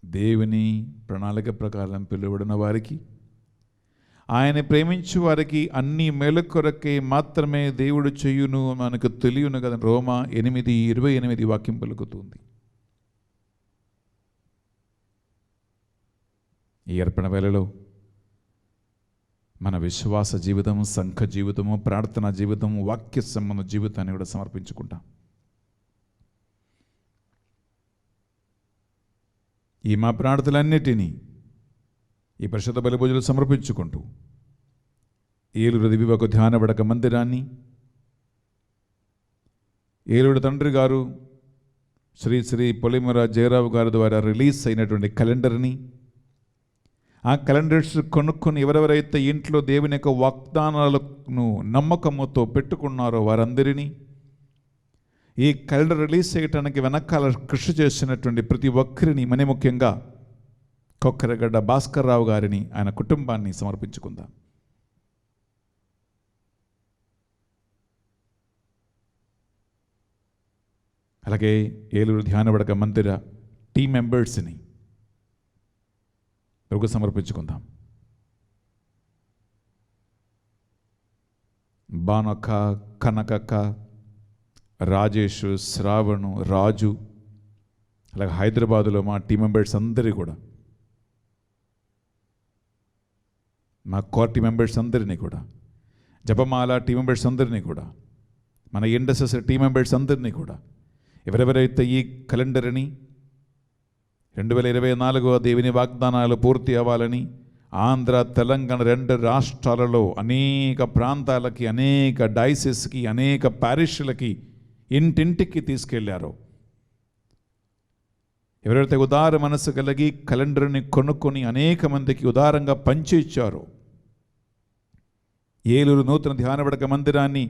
దేవుని ప్రణాళిక ప్రకారం పిలువబడిన వారికి, ఆయన ప్రేమించు వారికి అన్ని మేలు కొరకే మాత్రమే దేవుడు చెయ్యును మనకు తెలియను కదా. రోమా 8:28 వాక్యం పలుకుతుంది. ఈ అర్పణ వేళలో మన విశ్వాస జీవితం, సంఘ జీవితము, ప్రార్థనా జీవితం, వాక్య సంబంధ జీవితాన్ని కూడా సమర్పించుకుంటాం. ఈ మా ప్రార్థనలన్నిటినీ ఈ పరిశుద్ధ బలి పూజలు సమర్పించుకుంటూ ఏలూరు దివ్యకు ధ్యానపడక మందిరాన్ని, ఏలూరు తండ్రి గారు శ్రీ పొలిమర జయరావు గారి ద్వారా రిలీజ్ అయినటువంటి క్యాలెండర్ని, ఆ క్యాలెండర్స్ కొనుక్కొని ఎవరెవరైతే ఇంట్లో దేవుని యొక్క వాగ్దానాలను నమ్మకముతో పెట్టుకున్నారో వారందరినీ, ఈ క్యాలెండర్ రిలీజ్ చేయడానికి వెనకాల కృషి చేసినటువంటి ప్రతి ఒక్కరిని, మనీ ముఖ్యంగా కొక్కరగడ్డ భాస్కర్ రావు గారిని, ఆయన కుటుంబాన్ని సమర్పించుకుందాం. అలాగే ఏలూరు ధ్యానపడక మందిర టీం మెంబర్స్ని ప్రభువుకు సమర్పించుకుందాం. బానక్క, కనకక్క, రాజేష్, శ్రావణు, రాజు, అలాగే హైదరాబాదులో మా టీం మెంబర్స్ అందరి కూడా, మా కోర్ టీం మెంబర్స్ అందరినీ కూడా, జపమాల టీం మెంబర్స్ అందరినీ కూడా, మన ఇండస్ట్రీస్ టీం మెంబర్స్ అందరినీ కూడా, ఎవరెవరైతే ఈ క్యాలెండర్ని 2024 దేవుని వాగ్దానాలు పూర్తి అవ్వాలని ఆంధ్ర, తెలంగాణ 2 రాష్ట్రాలలో అనేక ప్రాంతాలకి, అనేక డైసిస్కి, అనేక ప్యారిష్లకి ఇంటింటికి తీసుకెళ్లారో, ఎవరైతే ఉదార మనసు కలిగి క్యాలెండర్ని కొనుక్కొని అనేక మందికి ఉదారంగా పంచి ఇచ్చారో, ఏలూరు నూతన ధ్యానపడక మందిరాన్ని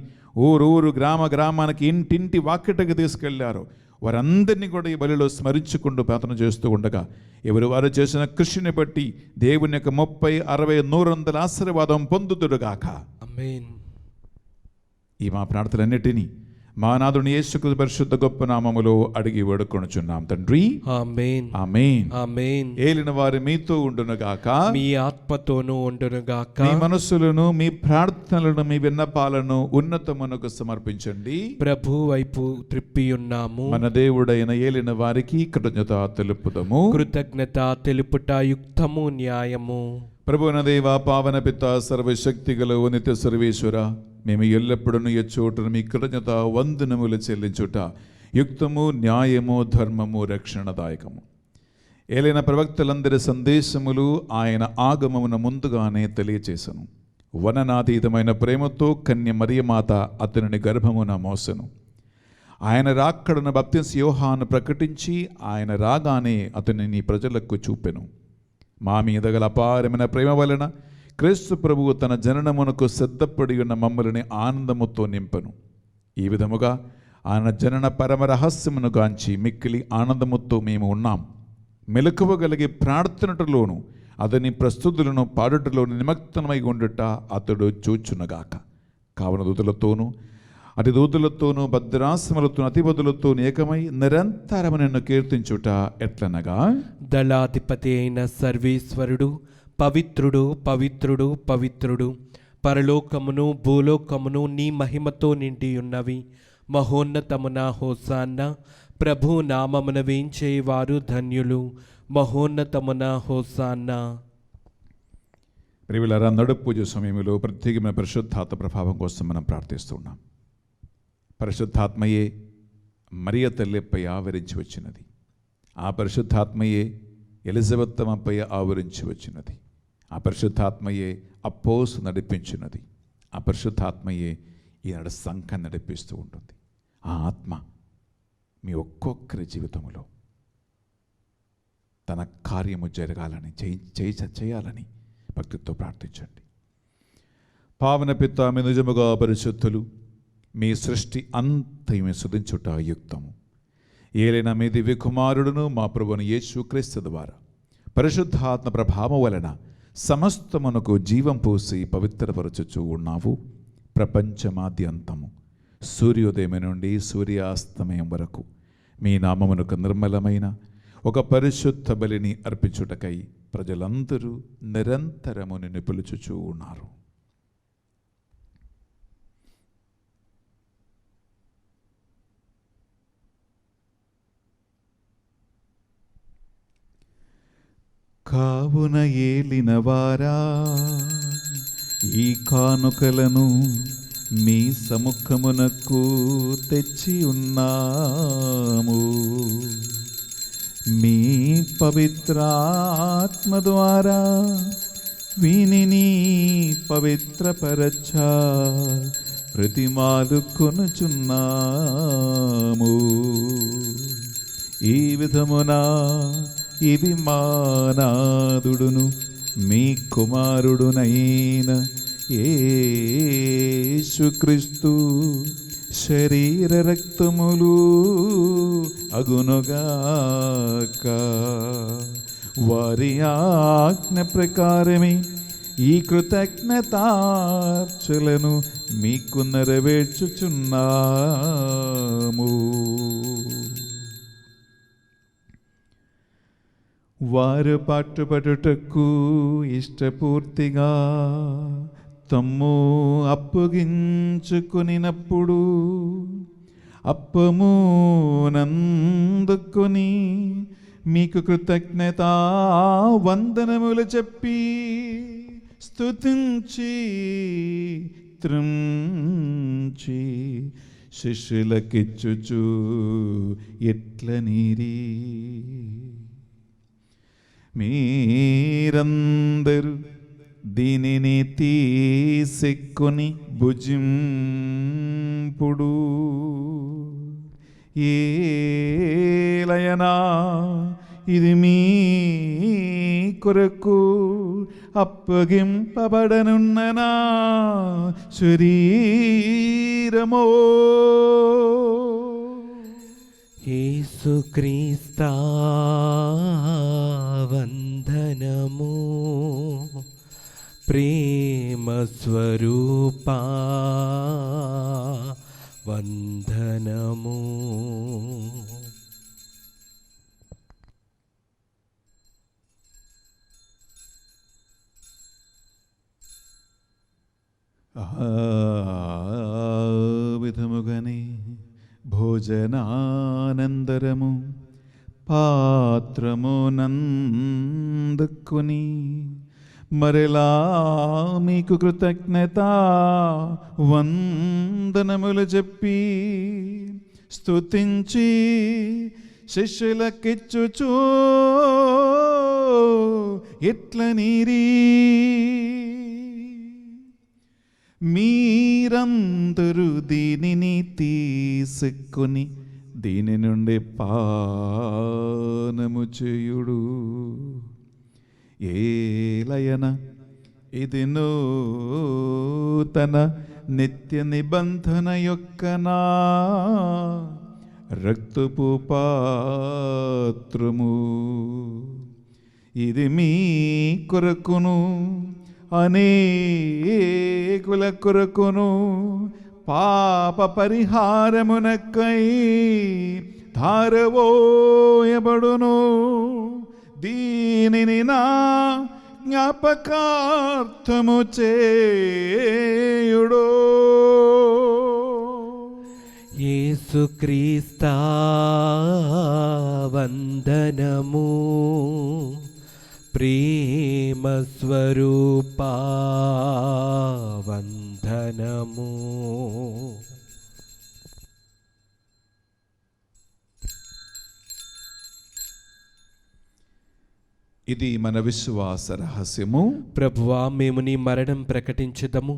ఊరు గ్రామానికి ఇంటింటి వాకిటకి తీసుకెళ్లారు, వారందరినీ కూడా ఈ బలిలో స్మరించుకుంటూ ప్రార్థన చేస్తూ ఉండగా, ఎవరు వారు చేసిన కృషిని బట్టి దేవుని యొక్క 30, 60, 100 ఆశీర్వాదం పొందుదురుగాక. ఆమేన్. ఈ మా ప్రార్థనలన్నిటినీ మా నాథుని యేసుక్రీస్తు పరిశుద్ధ గొప్ప నామములో అడిగి వేడుకొనుచున్నాం తండ్రి. ఆమేన్. ఆమేన్. ఆమేన్. ఏలిన వారి మీతో ఉండునుగాక, మీ ఆత్మతోనూ ఉండునుగాక. మీ మనస్సులను, మీ ప్రార్థనలను, మీ విన్నపాలను ఉన్నతమునకు సమర్పించండి. ప్రభు వైపు త్రిప్పియున్నాము. మన దేవుడైన ఏలిన వారికి కృతజ్ఞత తెలుపుదము. కృతజ్ఞత తెలుపుట యుక్తము, న్యాయము. ప్రభువున దేవ, పావన పిత, సర్వశక్తిగల నిత్య సర్వేశ్వర, మేము ఎల్లప్పుడూ ఎచ్చోటను మీ కృతజ్ఞత వందనములు చెల్లించుట యుక్తము, న్యాయము, ధర్మము, రక్షణదాయకము. ఏలైన ప్రవక్తలందరి సందేశములు ఆయన ఆగమమున ముందుగానే తెలియచేసను. వననాతీతమైన ప్రేమతో కన్య మరియమాత అతనిని గర్భమున మోసెను. ఆయన రాకడను బప్తిస్మ యోహాను ప్రకటించి ఆయన రాగానే అతనిని ప్రజలకు చూపెను. మా మీద గల అపారమైన ప్రేమ వలన క్రీస్తు ప్రభువు తన జననమునకు సిద్ధపడి ఉన్న మమ్మల్ని ఆనందముతో నింపను. ఈ విధముగా ఆయన జనన పరమ రహస్యమును గాంచి మిక్కిలి ఆనందముతో మేము ఉన్నాం. మెలకువగలిగి ప్రార్థనటలోను అతని ప్రస్తుతులను పాడుటలోను నిమగ్నమై ఉండుట అతడు చూచునగాక. కావున దూతలతోనూ అతి దూతలతోనూ భద్రాసములతోనూ అతిపదులతోనూ ఏకమై నిరంతరము నిన్ను కీర్తించుట ఎట్లనగా, దళాధిపతి అయిన సర్వేశ్వరుడు పవిత్రుడు, పవిత్రుడు, పవిత్రుడు, పరలోకమును భూలోకమును నీ మహిమతో నిండి ఉన్నవి. మహోన్నతమున హోసాన్న. ప్రభు నామమున వేంచేవారు ధన్యులు. మహోన్నతమున హోసాన్నా. ప్రియులారా, నడుపు పూజ సమయంలో ప్రత్యేకమైన పరిశుద్ధాత్మ ప్రభావం కోసం మనం ప్రార్థిస్తున్నాం. పరిశుద్ధాత్మయే మరియ తల్లిపై ఆవరించి వచ్చినది. ఆ పరిశుద్ధాత్మయే ఎలిజబెత్తమ్మపై ఆవరించి వచ్చినది. ఆ పరిశుద్ధాత్మయే అప్పోసు నడిపించినది. ఆ పరిశుద్ధాత్మయే ఈనాడు సంఘం నడిపిస్తూ ఉంటుంది. ఆ ఆత్మ మీ ఒక్కొక్కరి జీవితంలో తన కార్యము జరగాలని చేయాలని భక్తితో ప్రార్థించండి. పావన పిత, మీ నిజముగా పరిశుద్ధులు, మీ సృష్టి అంతయు సుధించుట యుక్తము. ఏలైనా మీ దివ్య కుమారుడును మా ప్రభువును యేసుక్రీస్తు ద్వారా పరిశుద్ధాత్మ ప్రభావం వలన సమస్తమునకు జీవం పోసి పవిత్రపరచుచూ ఉన్నావు. ప్రపంచమాద్యంతము సూర్యోదయం నుండి సూర్యాస్తమయం వరకు మీ నామమునకు నిర్మలమైన ఒక పరిశుద్ధ బలిని అర్పించుటకై ప్రజలందరూ నిరంతరము నిన్ను పిలుచుచూ ఉన్నారు. కావున ఏలినవారా, ఈ కానుకలను మీ సముఖమునకు తెచ్చి ఉన్నాము. మీ పవిత్రాత్మ ద్వారా వీనిని పవిత్రపరచ ప్రతిమాలు కొనుచున్నాము. ఈ విధమున ఇవి మానాదుడును మీ కుమారుడునైన యేసుక్రీస్తు శరీర రక్తములు అగునుగాక. వారి ఆజ్ఞ ప్రకారమే ఈ కృతజ్ఞతార్చలను మీకు నెరవేర్చుచున్నాము. వారు పట్టుబడుటకు ఇష్టపూర్తిగా తమ్ము అప్పగించుకొనినప్పుడు అప్పము నందుకొని మీకు కృతజ్ఞతా వందనములు చెప్పి స్తుతించి త్రుంచి శిష్యులకిచ్చుచు ఎట్లనీరి, మీరందరూ దీనిని తీసికొని భుజింపుడు. ఏలయనా ఇది మీ కొరకు అప్పగింపబడనున్న నా శరీరమో. యేసుక్రీస్తా వందనము. ప్రేమ స్వరూపా వందనము. విధముగానే భోజనానందరము పాత్రము నందుకొని మరలా మీకు కృతజ్ఞత వందనములు చెప్పి స్తుతించి శిష్యులకిచ్చుచూ ఎట్లనీరి, మీరందరూ దీనిని తీసుకొని దీని నుండి పానము చేయుడు. ఏలయన ఇది నూతన నిత్య నిబంధన యొక్క నా రక్తపు పాత్రము. ఇది మీ కొరకును అనేకుల కొరకును పాప పరిహారమునకై ధారవోయబడును. దీనిని నా జ్ఞాపకార్థము చేయుడు. యేసుక్రీస్తా వందనము, ప్రేమ స్వరూపా వందనము. ఇది మన విశ్వాస రహస్యము. ప్రభువా, మేము నీ మరణం ప్రకటించుదము,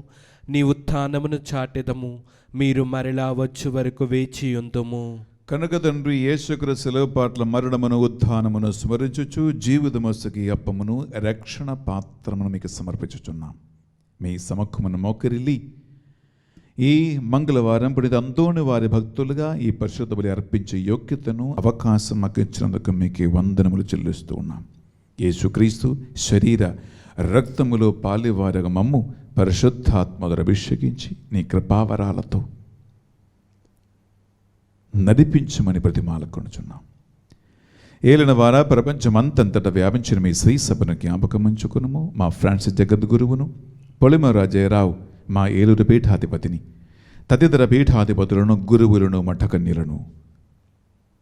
నీ ఉత్థానమును చాటెదము. మీరు మరలా వచ్చు వరకు వేచియుందుము. కనుక తండ్రి యేసుక్రీస్తు శిలువ పాటల మరణమును ఉత్థానమును స్మరించుచు జీవితమస్తుకి అప్పమును రక్షణ పాత్రమును మీకు సమర్పించుచున్నాం. మీ సముఖమును మోకరిల్లి ఈ మంగళవారం పుడిత అంతోని వారి భక్తులుగా ఈ పరిశుద్ధ బలి అర్పించే యోగ్యతను అవకాశం మాకు ఇచ్చినందుకు మీకు వందనములు చెల్లిస్తూ ఉన్నాం. యేసుక్రీస్తు శరీర రక్తములో పాలివారగా మమ్ము పరిశుద్ధాత్మను అభిషేకించి నీ కృపావరాలతో నడిపించమని ప్రతిమాలకొనుచున్నాం. ఏలిన వారా ప్రపంచమంతంతటా వ్యాపించిన మీ శ్రీ సభను జ్ఞాపకముంచుకును. మా ఫ్రాన్సిస్ జగద్గురువును, పొలిమర జయరావు మా ఏలూరు పీఠాధిపతిని, తదితర పీఠాధిపతులను, గురువులను, మఠకన్యలను,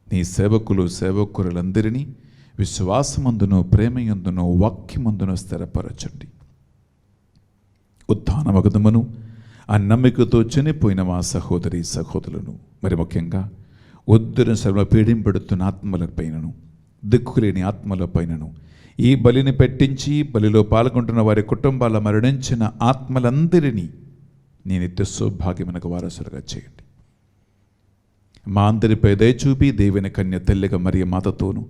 నీ సేవకులు సేవకులందరినీ విశ్వాసమందును, ప్రేమయందును, వాక్యమందును స్థిరపరచండి. ఉత్థానమగదమును ఆ నమ్మికతో చనిపోయిన మా సహోదరి సహోదరులను, మరి ముఖ్యంగా ఉద్దర శ్రమ పీడింపడుతున్న ఆత్మలపైనను, దిక్కులేని ఆత్మలపైనను, ఈ బలిని పెట్టించి బలిలో పాల్గొంటున్న వారి కుటుంబాల మరణించిన ఆత్మలందరినీ నీ నిత్య సౌభాగ్యమునకు వారసులుగా చేయండి. మా అందరిపై దయచూపి దేవుని కన్య తెల్లగా మరియ మాతతోను,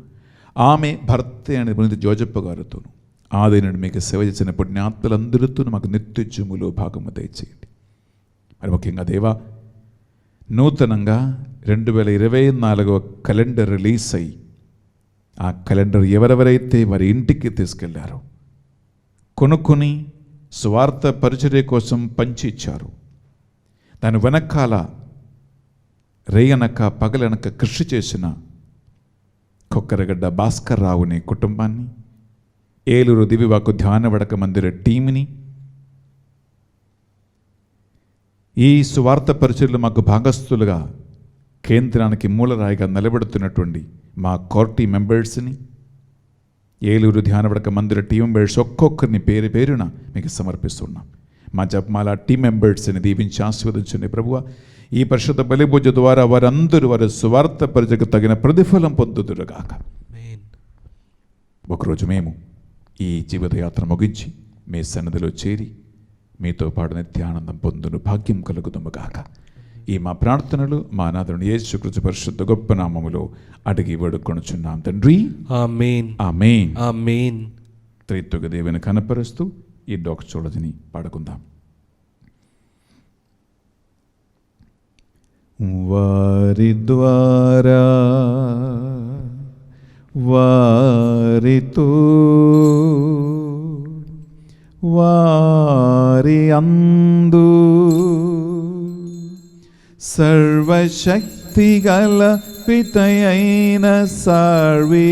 ఆమె భర్త అని పునీత జోజప్ప గారితోను, ఆదైనను మీకు సేవ చేసిన పుణ్యాత్మలందరితో మాకు నిత్యజీవములో భాగము దయచేయండి. మరి ముఖ్యంగా దేవా, నూతనంగా 2024 క్యాలెండర్ రిలీజ్ అయ్యి ఆ క్యాలెండర్ ఎవరెవరైతే వారి ఇంటికి తీసుకెళ్లారో, కొనుక్కొని స్వార్థ పరిచర్య కోసం పంచి ఇచ్చారు, దాని వెనకాల రేయనక పగలనక కృషి చేసిన కొక్కరగడ్డ భాస్కర్ రావుని కుటుంబాన్ని, ఏలూరు దివివాకు ధ్యాన వడక మందిర టీంని, ఈ సువార్త పరిచర్యలు మాకు భాగస్థులుగా కేంద్రానికి మూలరాయిగా నిలబెడుతున్నటువంటి మా కోర్టీ మెంబర్స్ని, ఏలూరు ధ్యానవడక మందిర టీం మెంబర్స్ ఒక్కొక్కరిని పేరు పేరున మీకు సమర్పిస్తున్నాం. మా జపమాల టీం మెంబర్స్ని దీవించి ఆశీర్వదించండి ప్రభువా. ఈ పరిశుద్ధ బలిపూజ ద్వారా వారందరూ వారి సువార్త పరిచయకు తగిన ప్రతిఫలం పొందుదురుగాక. ఒకరోజు మేము ఈ జీవితయాత్ర ముగించి మీ సన్నిధిలో చేరి మీతో పాటు నిత్యానందం పొందును భాగ్యం కలుగుదుముగాక. ఈ మా ప్రార్థనలు మా నాథుని యేసుక్రీస్తు పరిశుద్ధ గొప్ప నామములో అడిగి వేడుకొనుచున్నాం తండ్రి. ఆమేన్. ఆమేన్. ఆమేన్. త్రిత్వక దేవుని కనపరుస్తూ ఈ డోక్చోళజిని పాడుకుందాం. వారి ద్వారా వారితో వారి అందు సర్వశక్తిగల పితయైన సర్వేశ్వరా,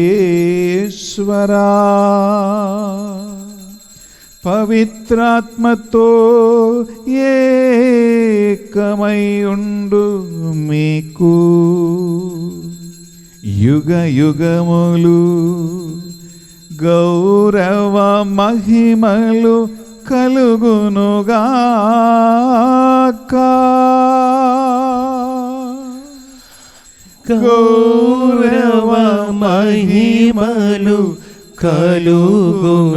పవిత్రాత్మతో ఏకమై ఉండు మీకు యుగ యుగములు గౌరవ మహిమలు కలుగునుగాక. గౌరవ మహిమలు కలుగునుగాక.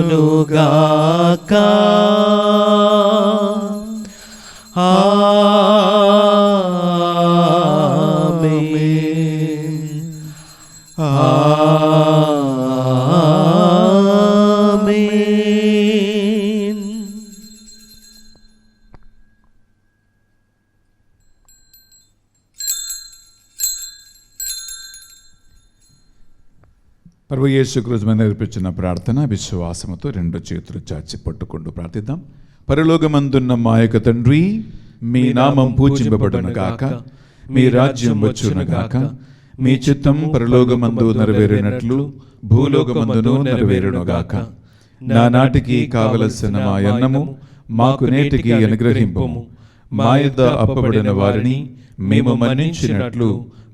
ఆమేన్. ఆమేన్. ప్రభు యేసుక్రీస్తు మీద నేర్పించిన ప్రార్థన విశ్వాసముతో రెండు చేతులు చాచి పట్టుకుంటూ ప్రార్థిద్దాం. పరలోకమందున్న మా యొక్క తండ్రి, మీ నామం పూజింపబడునుగాక, మీ రాజ్యం వచ్చునుగాక, మీ చిత్తం పరలోకమందు నెరవేరినట్లు భూలోకమందును నెరవేరునుగాక. నానాటికి కావలసిన మా అన్నము మాకు నేటికి అనుగ్రహింపుము. మా యొద్ద అప్పబడిన వారిని మేము మన్నించినట్లు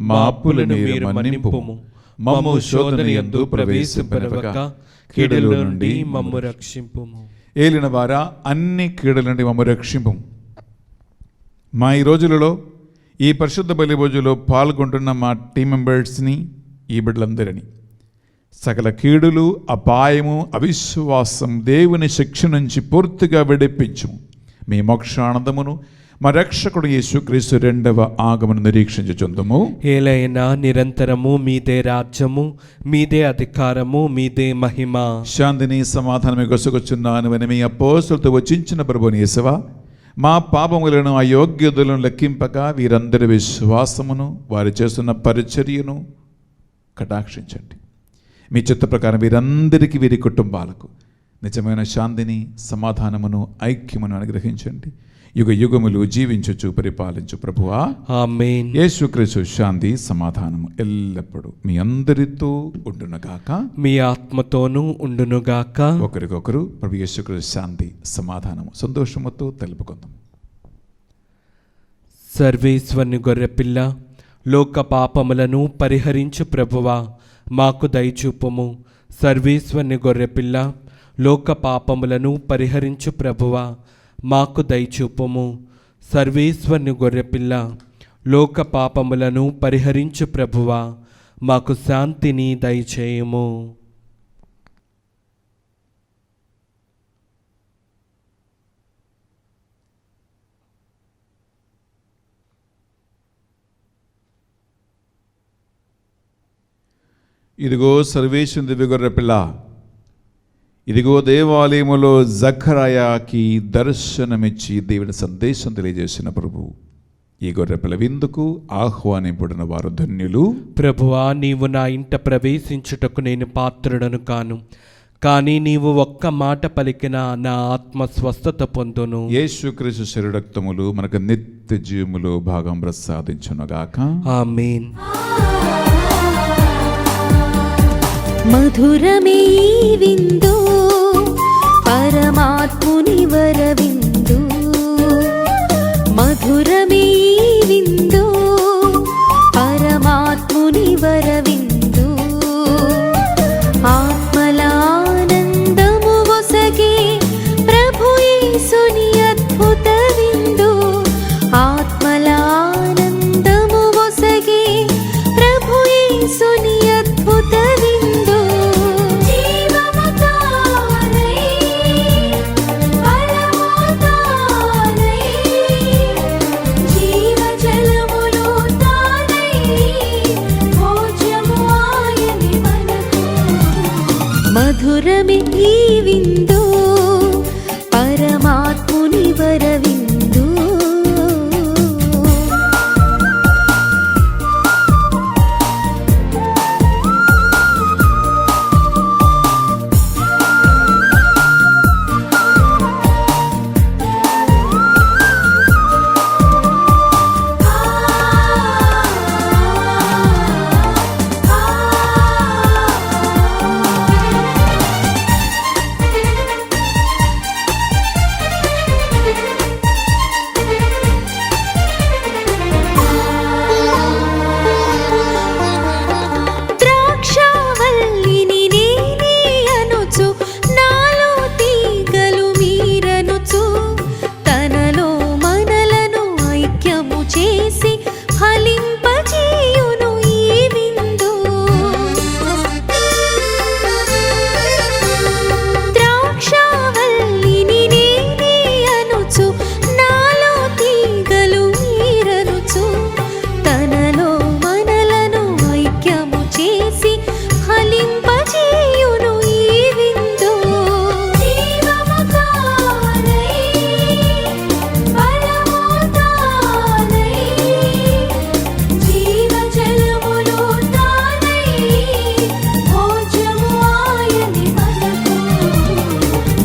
మా అప్పులను మీరు మన్నింపుము. మమ్ము శోధన యందు ప్రవేశింపనివ్వక కీడుల నుండి మమ్ము రక్షింపుము. ఏలిన వారా, అన్ని కీడుల నుండి మమ్ము రక్షింపుము. మా ఈ రోజులలో ఈ పరిశుద్ధ బలి భోజనంలో పాల్గొంటున్న మా టీం మెంబర్స్ని, ఈ బిడ్డలందరినీ సకల కీడులు, అపాయము, అవిశ్వాసం, దేవుని శిక్ష నుంచి పూర్తిగా విడిపించుము. మీ మోక్షానందమును మా రక్షకుడు యేసుక్రీస్తు రెండవ ఆగమన నిరీక్షించుచుందుము. ఏలైనా నిరంతరము మీదే రాజ్యము, మీదే అధికారము, మీదే మహిమ. శాంతిని సమాధానమే గొసుకొచ్చున్నాను అని మీ అపోస్తులతో వచించిన ప్రభుని యేసువా, మా పాపములను అయోగ్యతలను లెక్కింపక వీరందరి విశ్వాసమును, వారు చేస్తున్న పరిచర్యను కటాక్షించండి. మీ చిత్త ప్రకారం వీరందరికీ, వీరి కుటుంబాలకు నిజమైన శాంతిని, సమాధానమును, ఐక్యమును అనుగ్రహించండి. యుగ యుగములు జీవించుచు పరిపాలించు ప్రభువా, ఆమేన్. యేసుక్రీస్తు శాంతి సమాధానము ఎల్లప్పుడూ మీ అందరితో ఉండునుగాక, మీ ఆత్మతోనూ ఉండునుగాక. ఒకరికొకరు ప్రభు యేసుక్రీస్తు శాంతి సమాధానము సంతోషముతో తెలుపుకుందాం. సర్వేశ్వరుని గొర్రెపిల్ల, లోక పాపములను పరిహరించు ప్రభువా, మాకు దయచూపుము. సర్వేశ్వరుని గొర్రెపిల్ల, లోక పాపములను పరిహరించు ప్రభువా, మాకు దయచూపుము. సర్వేశ్వరుని గొర్రెపిల్ల, లోక పాపములను పరిహరించు ప్రభువా, మాకు శాంతిని దయచేయము. ఇదిగో సర్వేశ్వరుని దివ్య గొర్రె పిల్ల, ఇదిగో దేవాలయములో జకరయాకి దర్శనమిచ్చి దేవుని సందేశం తెలియజేసిన ప్రభు, ఈ గొర్రెపిల్ల విందుకు ఆహ్వానింపబడిన వారు ధన్యులు. ప్రభువా, నీవు నా ఇంట ప్రవేశించుటకు నేను పాత్రుడను కాను, కానీ నీవు ఒక్క మాట పలికిన నా ఆత్మ స్వస్థత పొందును. యేసుక్రీస్తు శరీరక్తములు మనకు నిత్య జీవములో భాగం ప్రసాదించునుగాక, ఆమేన్. మధురమే ఈ విందు, పరమాత్ముని వరవిందు. మధురమే ఈ విందు, పరమాత్ముని వరవిందు. ఆత్మల ఆనందము వసగే ప్రభు యేసుని అద్భుత విందు. ఆత్మల ఆనందము వసగే ప్రభు యేసుని అద్భుత విందు. మధురమే ఈ విందు, పరమాత్ముని వరవిందు.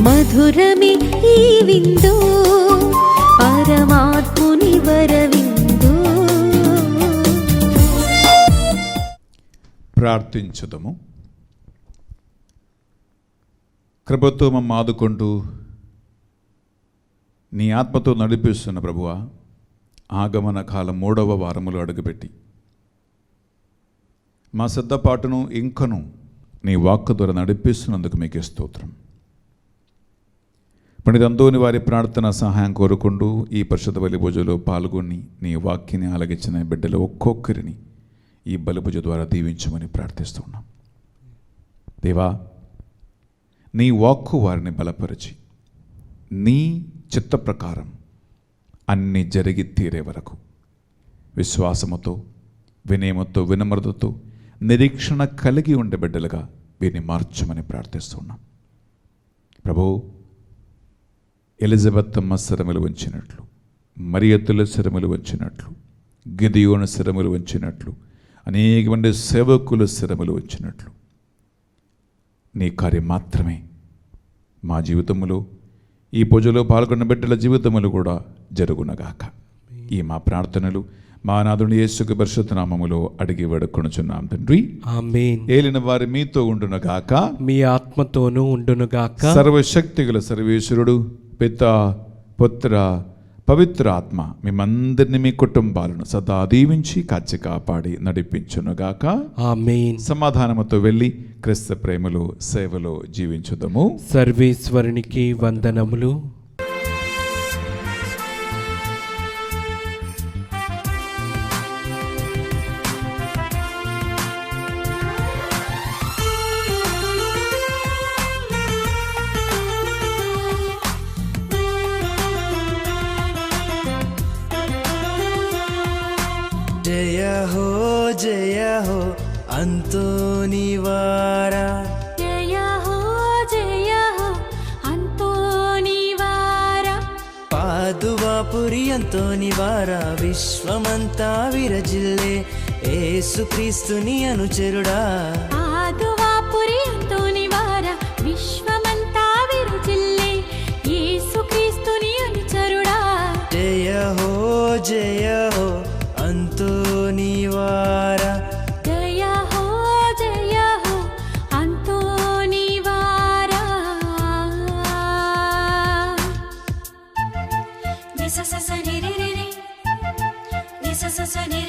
మధురమే ఈ విందు, పరమాత్ముని వరవిందు. ప్రార్థించుదము. కృపతో మమ్మ ఆదుకుంటూ నీ ఆత్మతో నడిపిస్తున్న ప్రభువా, ఆగమన కాలం 3వ వారములో అడుగుపెట్టి మా సిద్ధపాటును ఇంకను నీ వాక్కు ద్వారా నడిపిస్తున్నందుకు మీకే స్తోత్రం. పండిత అంతోని వారి ప్రార్థన సహాయం కోరుకుంటూ ఈ పరిశుద్ధ బలి పూజలో పాల్గొని నీ వాక్యాన్ని ఆలగించిన బిడ్డలు ఒక్కొక్కరిని ఈ బలి పూజ ద్వారా దీవించమని ప్రార్థిస్తున్నాం. దేవా, నీ వాక్కు వారిని బలపరిచి నీ చిత్త ప్రకారం అన్నీ జరిగి తీరే వరకు విశ్వాసముతో, వినయముతో, వినమ్రతతో, నిరీక్షణ కలిగి ఉండే బిడ్డలుగా వీరిని మార్చమని ప్రార్థిస్తున్నాం. ప్రభు, ఎలిజబెత్తమ్మ శిరములు వంచినట్లు, మరియత్తుల శిరములు వంచినట్లు, గిదియోను శిరములు వంచినట్లు, అనేక మంది సేవకుల శిరములు వంచినట్లు నీ కార్యం మాత్రమే మా జీవితంలో, ఈ పూజలో పాల్గొన్న బిడ్డల జీవితములు కూడా జరుగునగాక. ఈ మా ప్రార్థనలు మా నాథుని యేసు పరిశుద్ధ నామములో అడిగి వేడుకొనుచున్నాం తండ్రి, ఆమేన్. ఏలిన వారి మీతో ఉండునుగాక, మీ ఆత్మతోనూ ఉండునుగాక. సర్వశక్తిగల సర్వేశ్వరుడు పితా, పుత్ర, పవిత్ర ఆత్మ మిమ్మందరినీ, మీ కుటుంబాలను సదా దీవించి కాచి కాపాడి నడిపించునుగాక. ఆమేన్. సమాధానముతో వెళ్ళి క్రీస్తు ప్రేమలో, సేవలో జీవించుదము. సర్వేశ్వరునికి వందనములు. జయ హో అంతోని వారా, జయ హో అంతోని వారా, పాదువాపురి అంతోని వారా, విశ్వమంతా విరజిల్లే యేసుక్రీస్తుని అనుచరుడా. పాదువాపురి అంతోని వారా, విశ్వమంతా విరజిల్లే యేసుక్రీస్తుని అనుచరుడా. జయ హో అంతోని వారా, జయ హో అంతోని వారా. ని స స స ని రి రి రి, ని స స స ని రి